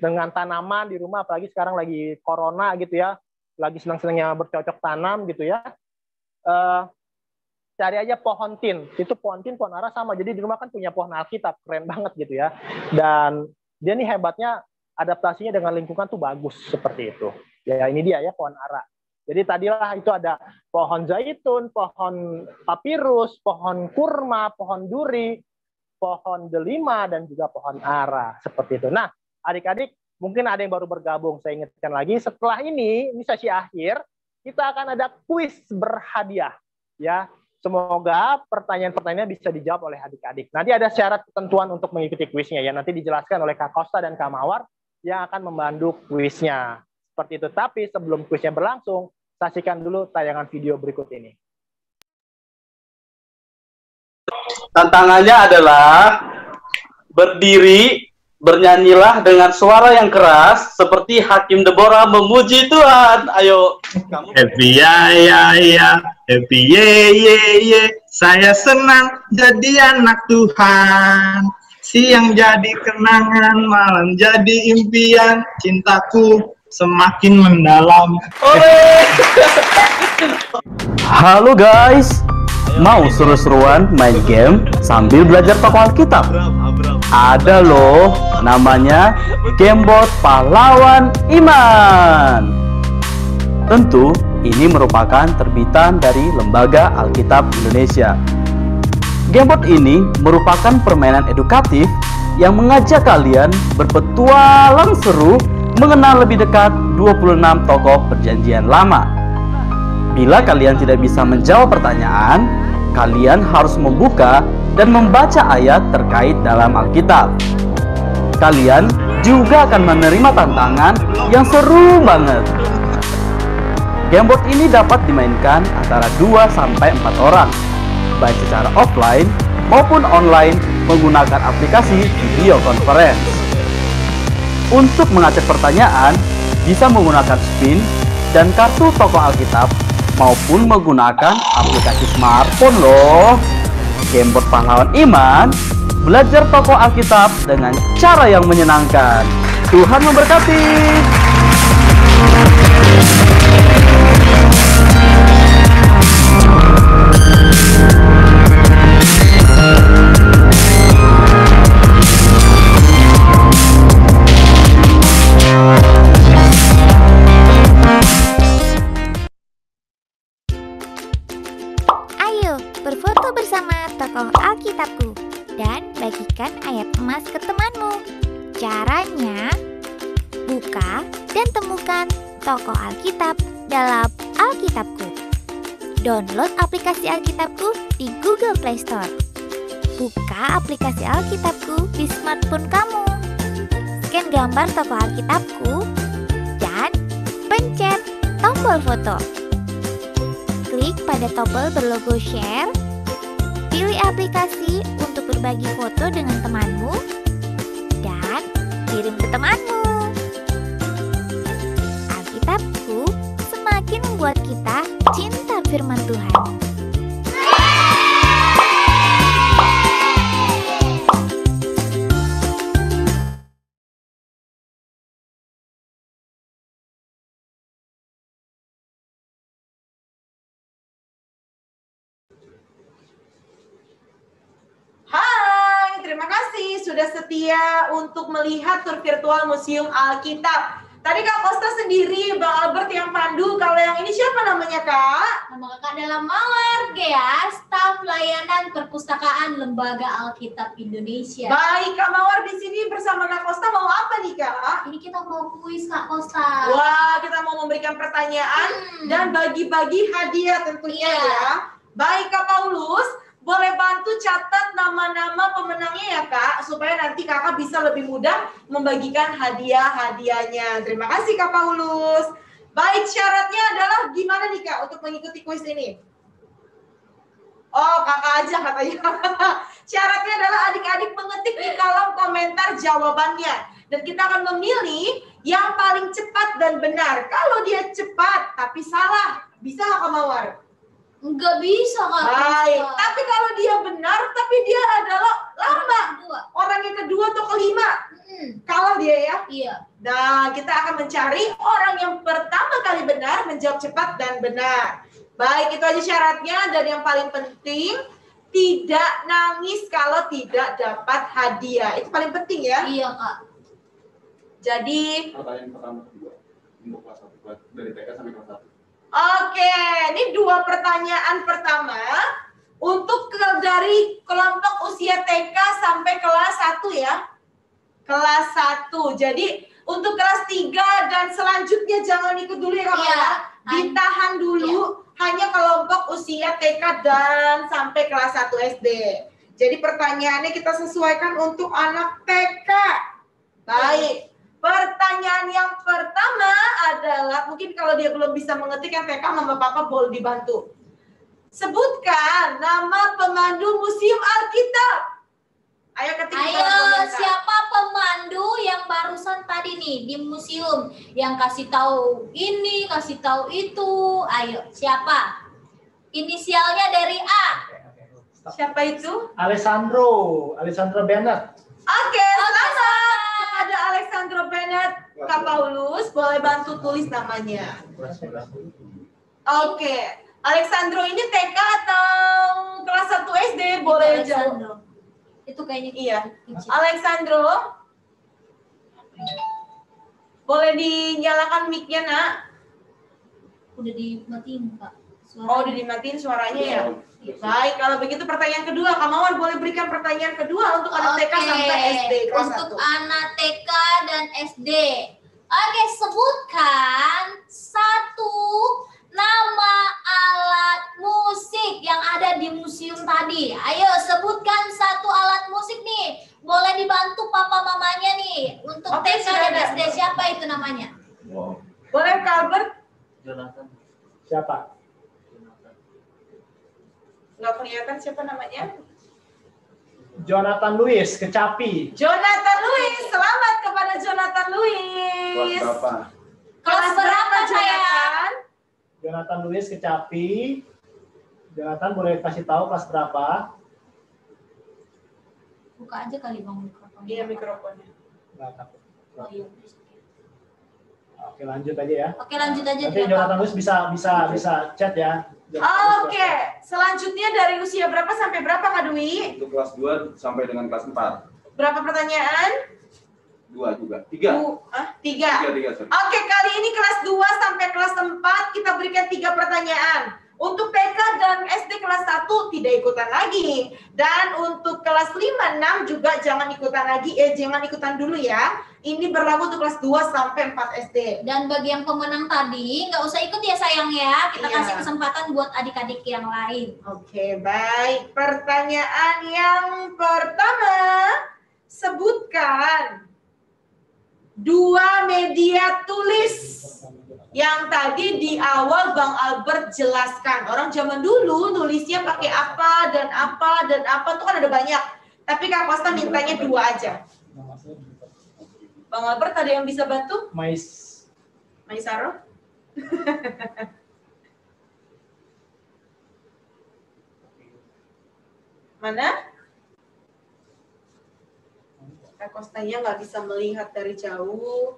dengan tanaman di rumah, apalagi sekarang lagi corona gitu ya, lagi senang-senangnya bercocok tanam gitu ya. Cari aja pohon tin. Itu pohon tin, pohon ara sama. Jadi di rumah kan punya pohon Alkitab, keren banget gitu ya. Dan dia nih hebatnya adaptasinya dengan lingkungan tuh bagus seperti itu. Ya ini dia ya pohon ara. Jadi tadilah itu ada pohon zaitun, pohon papirus, pohon kurma, pohon duri, pohon delima, dan juga pohon ara seperti itu. Nah, adik-adik mungkin ada yang baru bergabung. Saya ingatkan lagi, setelah ini sesi akhir, kita akan ada kuis berhadiah. Ya, semoga pertanyaan-pertanyaan bisa dijawab oleh adik-adik. Nanti ada syarat ketentuan untuk mengikuti kuisnya ya. Nanti dijelaskan oleh Kak Kosta dan Kak Mawar yang akan membantu kuisnya. Seperti itu. Tapi sebelum kuisnya berlangsung, saksikan dulu tayangan video berikut ini. Tantangannya adalah berdiri, bernyanyilah dengan suara yang keras seperti Hakim Deborah memuji Tuhan. Ayo, kamu. Happy ya, happy ye. Saya senang jadi anak Tuhan. Siang jadi kenangan, malam jadi impian. Cintaku semakin mendalam. Halo guys, mau seru-seruan main game sambil belajar tokoh Alkitab? Ada loh, namanya Gamebot Pahlawan Iman. Tentu ini merupakan terbitan dari Lembaga Alkitab Indonesia. Gamebot ini merupakan permainan edukatif yang mengajak kalian berpetualang seru mengenal lebih dekat 26 tokoh Perjanjian Lama. Bila kalian tidak bisa menjawab pertanyaan, kalian harus membuka dan membaca ayat terkait dalam Alkitab. Kalian juga akan menerima tantangan yang seru banget. Gamebot ini dapat dimainkan antara 2-4 orang, baik secara offline maupun online menggunakan aplikasi video conference. Untuk mengacak pertanyaan, bisa menggunakan spin dan kartu tokoh Alkitab maupun menggunakan aplikasi smartphone loh. Gamebot Pahlawan Iman, belajar tokoh Alkitab dengan cara yang menyenangkan. Tuhan memberkati. Ayo, berfoto bersama tokoh Alkitabku dan bagikan ayat emas ke temanmu. Caranya, buka dan temukan tokoh Alkitab dalam Alkitabku. Download aplikasi Alkitabku di Google Play Store. Buka aplikasi Alkitabku di smartphone kamu. Scan gambar tokoh Alkitabku dan pencet tombol foto. Klik pada tombol berlogo share. Pilih aplikasi untuk berbagi foto dengan temanmu dan kirim ke temanmu. Alkitabku semakin membuat kita cinta firman Tuhan. Hai, terima kasih sudah setia untuk melihat tur virtual Museum Alkitab. Tadi Kak Kosta sendiri, Bang Albert yang pandu. Kalau yang ini siapa namanya, Kak? Nama Kakak adalah Mawar Gea, staf layanan perpustakaan Lembaga Alkitab Indonesia. Baik, Kak Mawar di sini bersama Kak Kosta mau apa nih, Kak? Ini kita mau kuis, Kak Kosta. Wah, kita mau memberikan pertanyaan dan bagi-bagi hadiah tentunya ya. Baik, Kak Paulus, boleh bantu catat nama-nama pemenangnya ya, Kak, supaya nanti Kakak bisa lebih mudah membagikan hadiah-hadiahnya. Terima kasih, Kak Paulus. Baik, syaratnya adalah gimana nih, Kak, untuk mengikuti kuis ini? Oh, Kakak aja katanya. Syaratnya adalah adik-adik mengetik di kolom komentar jawabannya. Dan kita akan memilih yang paling cepat dan benar. Kalau dia cepat tapi salah, bisa nggak, Kak Mawar? Enggak bisa, Kak. Baik, tapi kalau dia benar, tapi dia adalah lama. Orang yang kedua atau kelima. Kalah dia ya? Iya. Nah, kita akan mencari orang yang pertama kali benar, menjawab cepat dan benar. Baik, itu aja syaratnya. Dan yang paling penting, tidak nangis kalau tidak dapat hadiah. Itu paling penting ya? Iya, Kak. Jadi, pertanyaan pertama kedua untuk kelas 1 dari TK sampai kelas 1. Oke, ini 2 pertanyaan pertama untuk dari kelompok usia TK sampai kelas 1 ya. Kelas 1. Jadi untuk kelas 3 dan selanjutnya jangan ikut dulu ya, Kak Mawar. Ditahan dulu, hanya kelompok usia TK dan sampai kelas 1 SD. Jadi pertanyaannya kita sesuaikan untuk anak TK. Baik. Pertanyaan yang pertama adalah, mungkin kalau dia belum bisa mengetik yang TK, Mama Papa boleh dibantu. Sebutkan nama pemandu Museum Alkitab. Ayo ketik. Ayo, siapa pemandu yang barusan tadi nih di museum? Yang kasih tahu ini, kasih tahu itu. Ayo, siapa? Inisialnya dari A. Siapa itu? Alessandro Bennett. Oke, selamat. Ada Alexandro Bennett. Kak Paulus, boleh bantu tulis namanya. Oke. Alexandro ini TK atau kelas 1 SD? Boleh jawab. Itu kayaknya iya. Alexandro, boleh dinyalakan mic-nya, Nak? Udah dimatiin, Pak. Oh, udah dimatiin suaranya ya? Baik, kalau begitu pertanyaan kedua, Kak Mawar boleh berikan pertanyaan kedua untuk anak TK sampai SD kelas 1. Untuk anak TK dan SD. Oke, sebutkan satu nama alat musik yang ada di museum tadi. Ayo, sebutkan satu alat musik nih. Boleh dibantu papa mamanya nih. Untuk TK dan SD, siapa itu namanya? Wow. Boleh, Kak Albert? Jonathan. Siapa? Nggak kelihatan siapa namanya? Jonathan Lewis, Kecapi. Jonathan Lewis, selamat kepada Jonathan Lewis. Kelas berapa? Kelas berapa, Jonathan? Jonathan Luis kecapi. Jonathan boleh kasih tahu kelas berapa? Buka aja kali Bang mikrofonnya. Iya, mikrofonnya. Nggak takut. Oh iya. Oke, lanjut aja ya. Oke, lanjut aja. Nanti Jonathan Luis bisa chat ya. Oke, selanjutnya dari usia berapa sampai berapa Kak Dwi? Untuk kelas 2 sampai dengan kelas 4. Berapa pertanyaan? 2 juga. 3. 3. Sorry. Oke, kali ini kelas 2 sampai kelas 4 kita berikan 3 pertanyaan. Untuk TK dan SD kelas 1 tidak ikutan lagi. Dan untuk kelas 5, 6 juga jangan ikutan lagi. Jangan ikutan dulu ya. Ini berlaku untuk kelas 2 sampai 4 SD. Dan bagi yang pemenang tadi, nggak usah ikut ya sayang ya. Kita Iya. kasih kesempatan buat adik-adik yang lain. Oke, baik. Pertanyaan yang pertama. Sebutkan 2 media tulis yang tadi di awal Bang Albert jelaskan. Orang zaman dulu nulisnya pakai apa dan apa dan apa itu kan ada banyak. Tapi Kak Kosta mintanya 2 aja. Bang Albert ada yang bisa bantu? Maisaro? Mana? Kak Kostanya nggak bisa melihat dari jauh.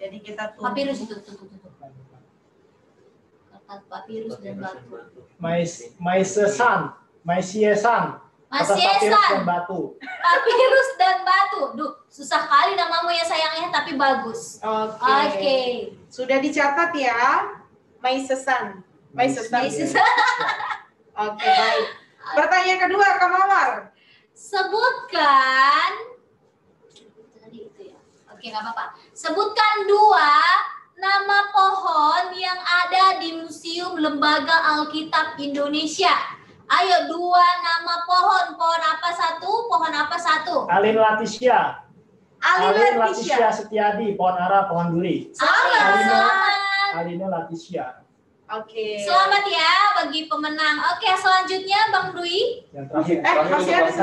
Jadi kita tunggu. Papirus itu. Kata papirus dan batu. Maisiesan. Masiesan. Dan batu. Papirus dan batu. Duh, susah kali namamu ya sayangnya, tapi bagus. Oke. Sudah dicatat ya, Maisesan. Oke, baik. Pertanyaan kedua, Kak Mawar. Sebutkan. Oke, nggak apa-apa. Sebutkan 2 nama pohon yang ada di Museum Lembaga Alkitab Indonesia. Ayo 2 nama pohon. Pohon apa satu? Pohon apa satu? Alin Laticia. Alin Laticia Setiadi, pohon ara, pohon duri. Selamat. Alina Laticia. Oke. Selamat ya bagi pemenang. Oke, selanjutnya Bang Dwi. Yang terakhir. Masih ada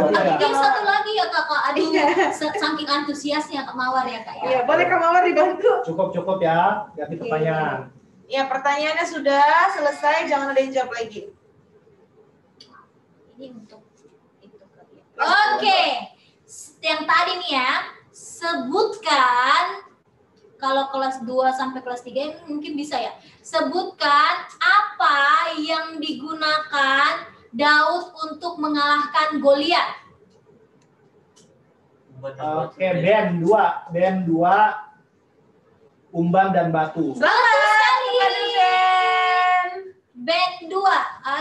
Satu lagi ya Kakak. Aduh, saking antusiasnya Kak Mawar ya Kak ya. Iya, boleh Kak Mawar dibantu. Cukup ya. Ganti pertanyaan. Ya, pertanyaannya sudah selesai, jangan ada yang jawab lagi. Ini untuk itu kali ya. Oke. Yang tadi nih ya, sebutkan kalau kelas 2 sampai kelas 3 ini mungkin bisa ya. Sebutkan apa yang digunakan Daud untuk mengalahkan Goliat. Oke, band 2 umban dan batu. Bagus sekali. Band 2.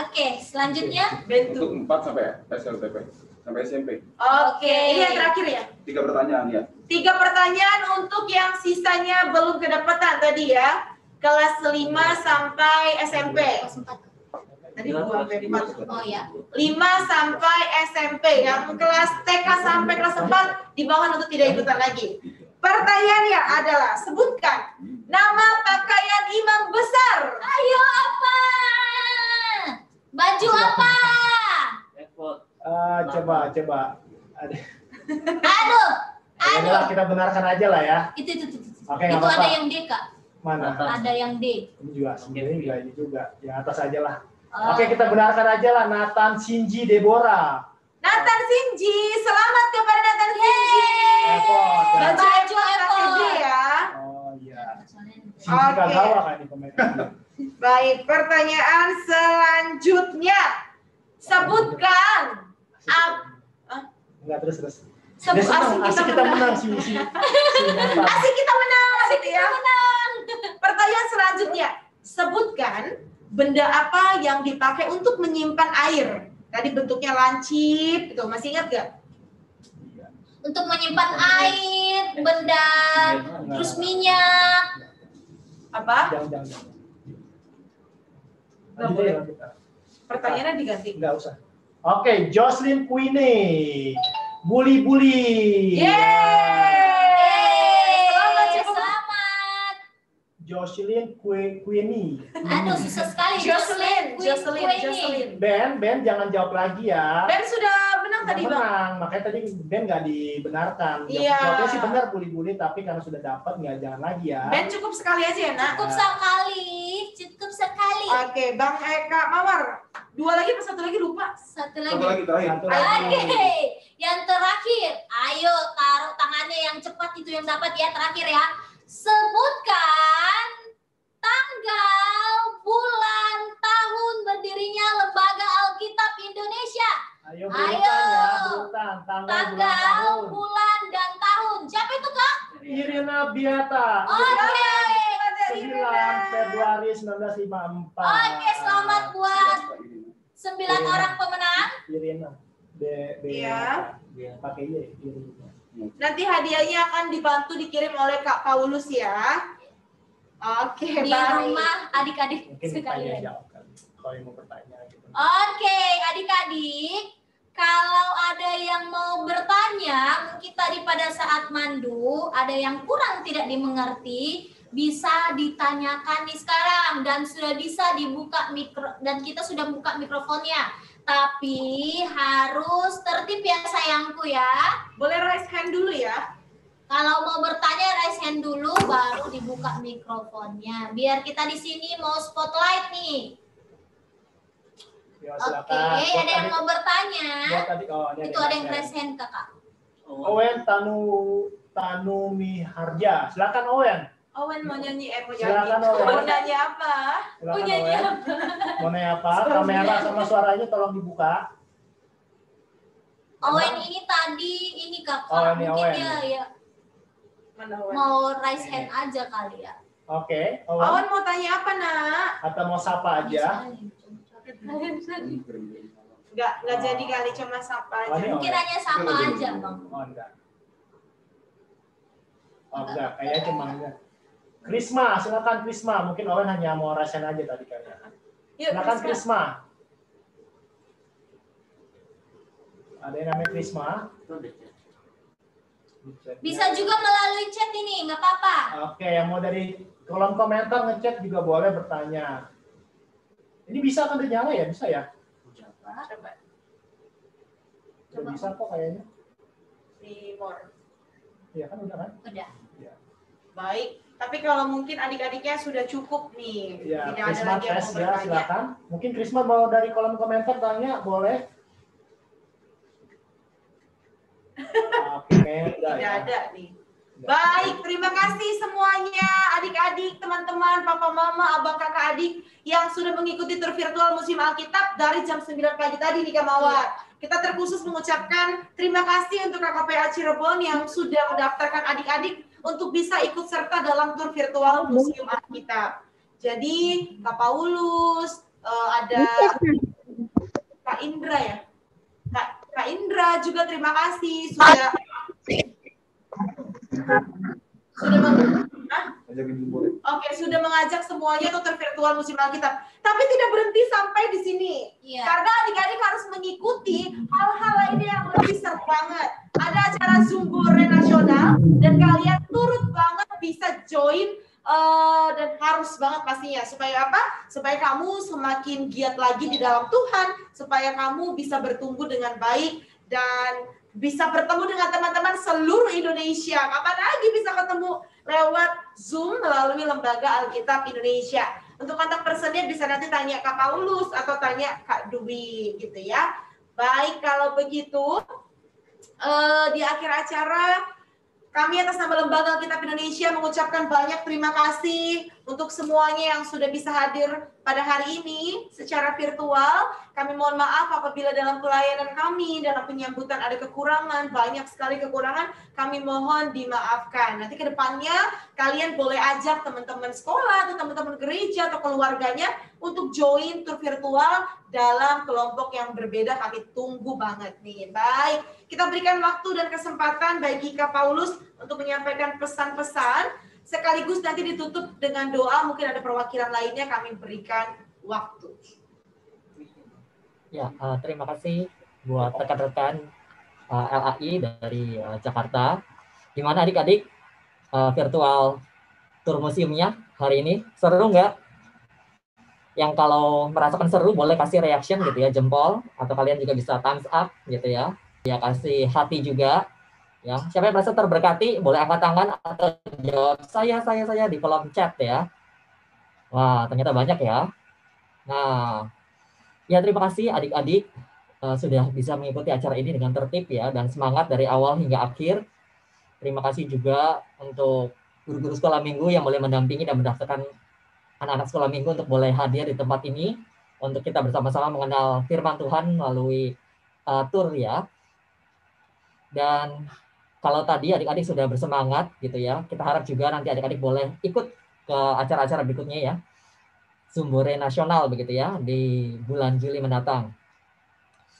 Oke, selanjutnya Untuk 4 sampai SLTP. Sampai SMP. Oke, ini yang terakhir ya? 3 pertanyaan ya. 3 pertanyaan untuk yang sisanya belum kedapatan tadi ya. Kelas 5 sampai SMP. Tadi 2 sampai 4. Oh ya. 5 sampai SMP. Yang kelas TK sampai kelas 4 di bawah untuk tidak ikutan lagi. Pertanyaannya adalah sebutkan nama pakaian imam besar. Ayo apa? Baju apa? Coba. Aduh. Aduh. Kita benarkan aja lah ya. Itu. Oke, Itu apa-apa. ada yang D, Kak. Mana? Ada yang D. Ini juga sebenarnya ini juga. Yang atas aja lah. Oke, kita benarkan aja lah. Nathan Shinji Deborah. Nathan Shinji, selamat kepada Nathan Shinji. Baju FOD ya. Oh iya. Shinji Kagawa kan ini pemain. Baik, pertanyaan selanjutnya. Sebutkan Enggak terus. Asik kita menang sih. Asik kita menang gitu ya. Pertanyaan selanjutnya. Sebutkan benda apa yang dipakai untuk menyimpan air. Tadi bentuknya lancip gitu. Masih ingat gak? Untuk menyimpan air, benda, terus minyak. Apa? Jangan. Nggak boleh. Pertanyaannya diganti. Enggak usah. Oke, Jocelyn Queenie. Bully. Selamat. Jocelyn Queenie. Aduh, susah sekali. Jocelyn. Ben jangan jawab lagi ya. Ben sudah menang tadi Bang? menang, makanya tadi Ben nggak dibenarkan. Iya. Jawabnya sih benar bully-bully, tapi karena sudah dapat nggak jangan lagi ya. Ben cukup sekali aja ya, Nak? Cukup sekali, cukup sekali. Oke, Bang Eka Mawar. 2 lagi apa 1 lagi lupa? Satu Satu lagi terakhir. Oke, yang terakhir. Ayo taruh tangannya yang cepat itu yang dapat ya terakhir ya. Sebutkan tanggal, bulan, tahun berdirinya Lembaga Alkitab Indonesia. Ayo bulan, Tanggal, bulan, dan tahun. Siapa itu Kak? Irina Biata. Oke. 9 Februari 1954. Oke, selamat buat 9 orang pemenang. Irina. Iya. Pakai Y. Irina. Nanti hadiahnya akan dibantu dikirim oleh Kak Paulus ya. Oke, Di baik. rumah adik-adik Mungkin sekalian. jawab kan. Kalau yang mau bertanya gitu. Oke, adik-adik, kalau ada yang mau bertanya, mungkin tadi pada saat mandu ada yang kurang tidak dimengerti, bisa ditanyakan nih sekarang dan sudah bisa dibuka dan kita sudah buka mikrofonnya. Tapi harus tertib ya sayangku ya. Boleh raise hand dulu ya. Kalau mau bertanya raise hand dulu baru dibuka mikrofonnya. Biar kita di sini mau spotlight nih. Ya, Oke, ada yang mau bertanya? Itu ada yang raise hand Kakak. Owen Tanumi Harja. Silakan Owen. Owen mau nyanyi, mau Silakan, nyanyi. Owen. Mau nyanyi apa? Silakan, Mau nyanyi Owen. apa? Mau nanya apa? Kamera sama suaranya tolong dibuka. Owen ini tadi ini Kakak. Oh, ini Mungkin Owen. dia ya Mana Owen? mau raise hand aja kali ya. Oke, Owen mau tanya apa, Nak? Atau mau sapa aja? Enggak jadi kali, cuma sapa aja. Oh, ini Mungkin Owen. hanya sama aja, Bang. Oh, enggak. Oh, enggak. Kayaknya cuma enggak. Krisma, silakan Krisma. Mungkin Owen hanya mau rasain aja tadi kayaknya. Yuk, Silakan Krisma. Krisma. Ada yang namanya Krisma? Bisa juga melalui chat ini, nggak apa-apa. Oke, yang mau dari kolom komentar ngechat juga boleh bertanya. Ini bisa kan dinyala ya? Bisa ya? Coba. Udah bisa kok kayaknya. Di more. Iya kan udah kan? Udah. Iya. Baik. Tapi kalau mungkin adik-adiknya sudah cukup nih. Ya, Tidak ada Krisma lagi yang tes mau ya, bertanya. silakan. Mungkin Krisma mau dari kolom komentar tanya, boleh? Oke, udah Tidak ya. ada nih. Baik, terima kasih semuanya adik-adik, teman-teman, papa, mama, abang, kakak, adik yang sudah mengikuti tur virtual Museum Alkitab dari jam 9 pagi tadi di Kamawar. Kita terkhusus mengucapkan terima kasih untuk KKPA Cirebon yang sudah mendaftarkan adik-adik untuk bisa ikut serta dalam tur virtual Museum Alkitab. Jadi, Kak Paulus, ada Kak Indra ya? Kak Indra juga terima kasih sudah sudah mengajak semuanya untuk virtual Museum Alkitab. Tapi tidak berhenti sampai di sini. Iya. Karena adik-adik harus mengikuti hal-hal lainnya yang lebih seru banget. Ada acara Zumbore nasional dan kalian turut banget bisa join dan harus banget pastinya. Supaya apa? Supaya kamu semakin giat lagi di dalam Tuhan, supaya kamu bisa bertumbuh dengan baik dan bisa bertemu dengan teman-teman seluruh Indonesia. Kapan lagi bisa ketemu lewat Zoom melalui Lembaga Alkitab Indonesia. Untuk kontak personnya bisa nanti tanya Kak Paulus atau tanya Kak Dwi gitu ya. Baik, kalau begitu di akhir acara kami atas nama Lembaga Alkitab Indonesia mengucapkan banyak terima kasih untuk semuanya yang sudah bisa hadir pada hari ini secara virtual. Kami mohon maaf apabila dalam pelayanan kami, dalam penyambutan ada kekurangan, banyak sekali kekurangan, kami mohon dimaafkan. Nanti ke depannya kalian boleh ajak teman-teman sekolah atau teman-teman gereja atau keluarganya untuk join tur virtual dalam kelompok yang berbeda. Kami tunggu banget nih. Baik, kita berikan waktu dan kesempatan bagi Kak Paulus untuk menyampaikan pesan-pesan. Sekaligus nanti ditutup dengan doa, mungkin ada perwakilan lainnya kami berikan waktu. Ya, terima kasih buat rekan-rekan LAI dari Jakarta. Gimana adik-adik virtual tur museumnya hari ini? Seru nggak? Yang kalau merasakan seru boleh kasih reaction gitu ya, jempol. Atau kalian juga bisa thumbs up gitu ya. ya kasih hati juga. Ya, siapa yang merasa terberkati boleh angkat tangan atau jawab saya di kolom chat ya. Wah, ternyata banyak ya. Nah, ya terima kasih adik-adik sudah bisa mengikuti acara ini dengan tertib ya dan semangat dari awal hingga akhir. Terima kasih juga untuk guru-guru sekolah minggu yang boleh mendampingi dan mendaftarkan anak-anak sekolah minggu untuk boleh hadir di tempat ini untuk kita bersama-sama mengenal firman Tuhan melalui tour ya. Dan kalau tadi adik-adik sudah bersemangat gitu ya, kita harap juga nanti adik-adik boleh ikut ke acara-acara berikutnya ya. Zumbore Nasional begitu ya di bulan Juli mendatang.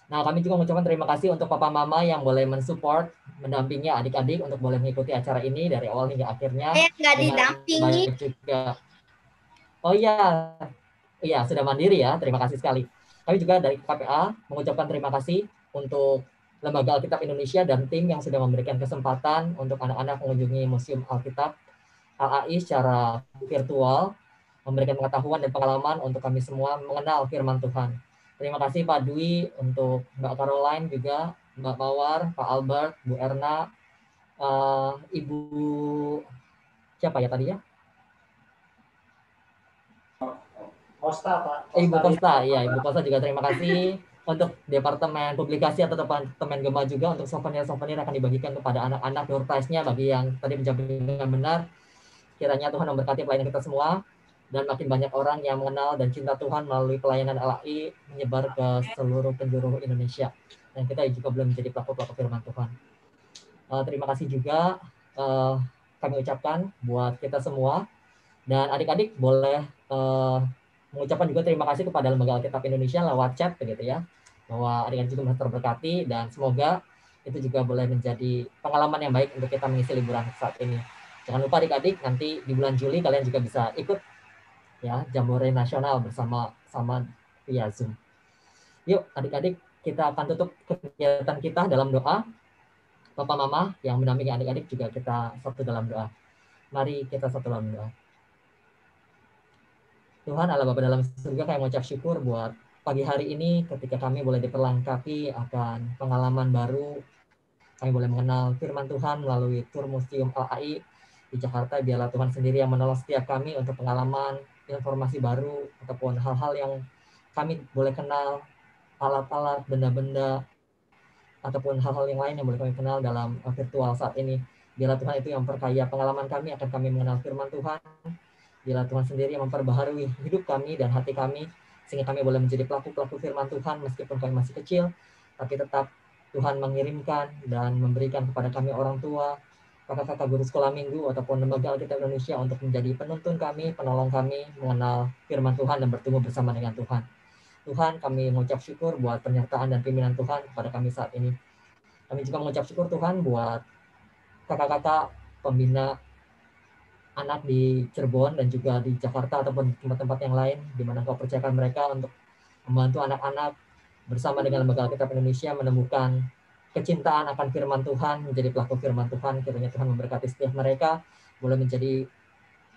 Nah, kami juga mengucapkan terima kasih untuk papa mama yang boleh mensupport, mendampingi adik-adik untuk boleh mengikuti acara ini dari awal hingga akhirnya. Nggak didampingi. Juga. Oh iya sudah mandiri ya. Terima kasih sekali. Kami juga dari KPA mengucapkan terima kasih untuk Lembaga Alkitab Indonesia dan tim yang sudah memberikan kesempatan untuk anak-anak mengunjungi Museum Alkitab LAI secara virtual, memberikan pengetahuan dan pengalaman untuk kami semua mengenal firman Tuhan. Terima kasih Pak Dwi, untuk Mbak Caroline juga, Mbak Mawar, Pak Albert, Bu Erna, Ibu siapa ya tadi ya? Kosta, Pak. Ibu Kosta, ya Ibu Kosta juga terima kasih. Untuk Departemen Publikasi atau Departemen Gema juga untuk souvenir-souvenir akan dibagikan kepada anak-anak door prize-nya bagi yang tadi menjawab dengan benar. Kiranya Tuhan memberkati pelayanan kita semua dan makin banyak orang yang mengenal dan cinta Tuhan melalui pelayanan LAI menyebar ke seluruh penjuru Indonesia. Dan kita juga belum menjadi pelaku-pelaku firman Tuhan. Terima kasih juga kami ucapkan buat kita semua. Dan adik-adik boleh mengucapkan juga terima kasih kepada Lembaga Alkitab Indonesia lewat chat begitu ya. Bahwa adik-adik juga masih terberkati dan semoga itu juga boleh menjadi pengalaman yang baik untuk kita mengisi liburan saat ini. Jangan lupa adik-adik nanti di bulan Juli kalian juga bisa ikut ya Jambore Nasional bersama via Zoom. Yuk adik-adik kita akan tutup kegiatan kita dalam doa. Papa Mama yang mendampingi adik-adik juga kita satu dalam doa. Mari kita satu dalam doa. Tuhan Allah Bapa dalam surga, kami mengucap syukur buat pagi hari ini ketika kami boleh diperlengkapi akan pengalaman baru. Kami boleh mengenal firman Tuhan melalui tur Museum LAI di Jakarta. Biarlah Tuhan sendiri yang menolong setiap kami untuk pengalaman, informasi baru, ataupun hal-hal yang kami boleh kenal, alat-alat, benda-benda, ataupun hal-hal yang lain yang boleh kami kenal dalam virtual saat ini. Biarlah Tuhan itu yang memperkaya pengalaman kami akan kami mengenal firman Tuhan. Biarlah Tuhan sendiri yang memperbaharui hidup kami dan hati kami, sehingga kami boleh menjadi pelaku-pelaku firman Tuhan meskipun kami masih kecil, tapi tetap Tuhan mengirimkan dan memberikan kepada kami orang tua, kakak-kakak guru sekolah minggu, ataupun Lembaga Alkitab Indonesia untuk menjadi penuntun kami, penolong kami, mengenal firman Tuhan dan bertumbuh bersama dengan Tuhan. Tuhan, kami mengucap syukur buat penyertaan dan pimpinan Tuhan kepada kami saat ini. Kami juga mengucap syukur Tuhan buat kakak-kakak pembina anak di Cirebon dan juga di Jakarta ataupun tempat-tempat yang lain di mana Kau percayakan mereka untuk membantu anak-anak bersama dengan Lembaga Alkitab Indonesia menemukan kecintaan akan firman Tuhan, menjadi pelaku firman Tuhan. Kiranya Tuhan memberkati setiap mereka, boleh menjadi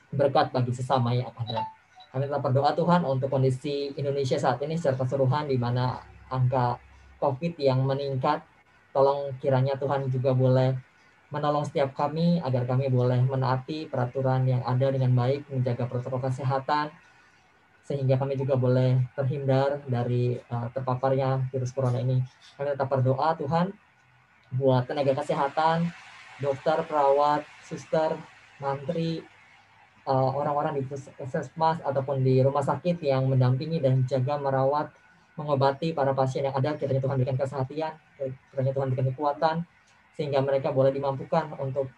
berkat bagi sesama yang ada. Kami telah berdoa Tuhan untuk kondisi Indonesia saat ini secara keseluruhan di mana angka COVID yang meningkat. Tolong kiranya Tuhan juga boleh menolong setiap kami agar kami boleh menaati peraturan yang ada dengan baik, menjaga protokol kesehatan, sehingga kami juga boleh terhindar dari terpaparnya virus corona ini. Kami tetap berdoa Tuhan buat tenaga kesehatan, dokter, perawat, suster, mantri, orang-orang di puskesmas ataupun di rumah sakit yang mendampingi dan jaga merawat, mengobati para pasien yang ada. Kiranya Tuhan berikan kesehatan, kiranya Tuhan berikan kekuatan, sehingga mereka boleh dimampukan untuk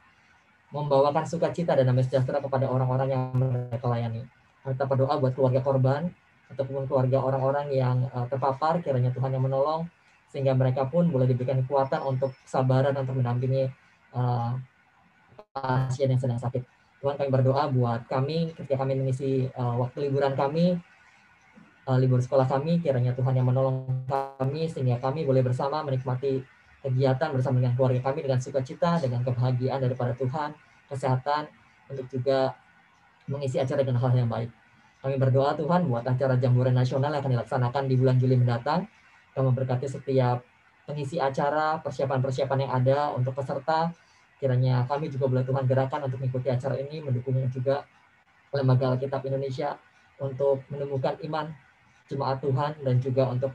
membawakan sukacita dan damai sejahtera kepada orang-orang yang mereka layani. Kita berdoa buat keluarga korban ataupun keluarga orang-orang yang terpapar, kiranya Tuhan yang menolong, sehingga mereka pun boleh diberikan kekuatan untuk kesabaran untuk mendampingi pasien yang sedang sakit. Tuhan, kami berdoa buat kami ketika kami mengisi waktu liburan kami, libur sekolah kami, kiranya Tuhan yang menolong kami sehingga kami boleh bersama menikmati kegiatan bersama dengan keluarga kami dengan sukacita, dengan kebahagiaan daripada Tuhan, kesehatan, untuk juga mengisi acara dengan hal yang baik. Kami berdoa Tuhan buat acara Jambore Nasional yang akan dilaksanakan di bulan Juli mendatang. Kami memberkati setiap pengisi acara, persiapan-persiapan yang ada untuk peserta. Kiranya kami juga boleh Tuhan gerakan untuk mengikuti acara ini, mendukung juga Lembaga Alkitab Indonesia untuk menemukan iman jemaat Tuhan dan juga untuk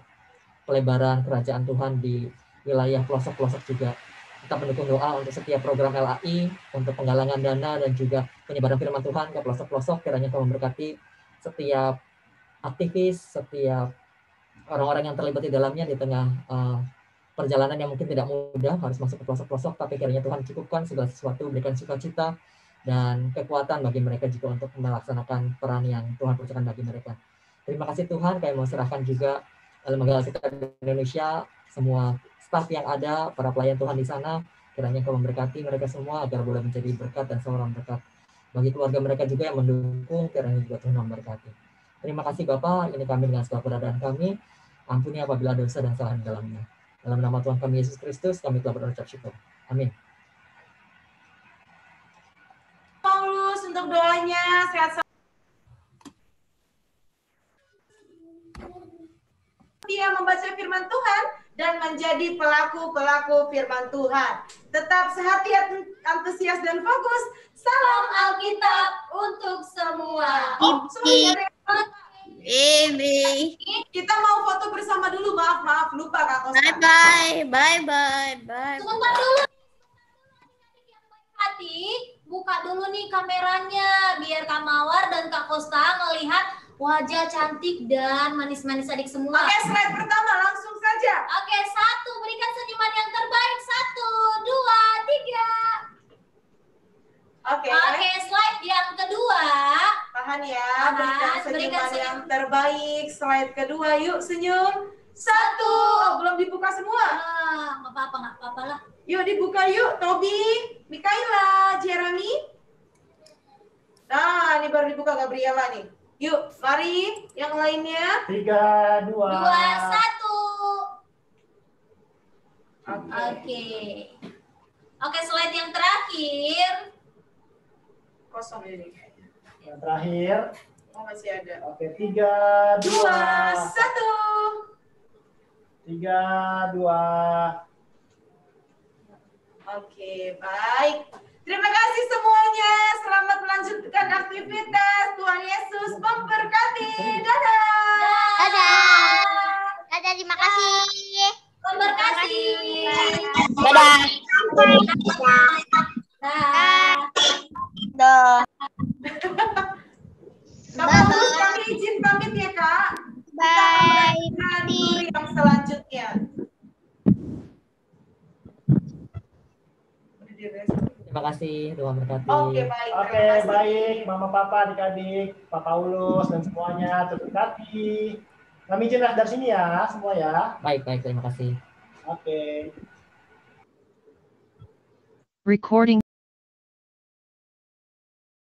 pelebaran kerajaan Tuhan di wilayah pelosok-pelosok juga. Kita mendukung doa untuk setiap program LAI, untuk penggalangan dana dan juga penyebaran firman Tuhan ke pelosok-pelosok. Kiranya Tuhan memberkati setiap aktivis, setiap orang-orang yang terlibat di dalamnya di tengah perjalanan yang mungkin tidak mudah harus masuk ke pelosok-pelosok, tapi kiranya Tuhan cukupkan segala sesuatu, berikan sukacita dan kekuatan bagi mereka juga untuk melaksanakan peran yang Tuhan percayakan bagi mereka. Terima kasih Tuhan, kami mau serahkan juga Lembaga Alkitab Indonesia, semua staf yang ada, para pelayan Tuhan di sana, kiranya Kau memberkati mereka semua agar boleh menjadi berkat dan seorang berkat. Bagi keluarga mereka juga yang mendukung, kiranya juga Tuhan memberkati. Terima kasih Bapak, ini kami dengan segala keberadaan kami, ampuni apabila ada dosa dan salah di dalamnya. Dalam nama Tuhan kami Yesus Kristus, kami telah berucap syukur. Amin. Paulus untuk doanya, sehat dia membaca firman Tuhan dan menjadi pelaku-pelaku firman Tuhan. Tetap sehati, antusias dan fokus. Salam Alkitab untuk semua. Kita mau foto bersama dulu. Maaf, lupa Kak Kosta. Bye. Sebentar dulu. Hati, buka dulu nih kameranya biar Kak Mawar dan Kak Kosta melihat wajah cantik dan manis-manis adik semua. Oke, slide pertama langsung saja. Oke, 1, berikan senyuman yang terbaik. 1, 2, 3. Oke, slide yang kedua. Tahan ya, berikan senyuman yang terbaik. Slide kedua, yuk senyum. 1. Oh, belum dibuka semua. Nggak apa-apa lah. Yuk dibuka yuk, Tobi, Mikaela, Jeremy. Nah, ini baru dibuka Gabriela nih. Yuk, mari yang lainnya. 3, 2, 1. Oke, slide yang terakhir. Kosong ini. Yang terakhir. Oh, masih ada. Oke, 3, 2, 1. 3, 2. Oke, baik. Terima kasih semuanya. Selamat melanjutkan aktivitas. Tuhan Yesus memberkati. Dadah. Dadah, terima kasih. Memberkati. Dadah. Kak Paulus, kami izin pamit ya Kak. Bye. Kita dulu yang selanjutnya. Terima kasih, Tuhan berkati. Oke, baik. Oke, baik. Mama, Papa, adik-adik, Pak Paulus, dan semuanya terberkati. Kami izin dari sini ya, semua ya. Baik, terima kasih. Oke. Recording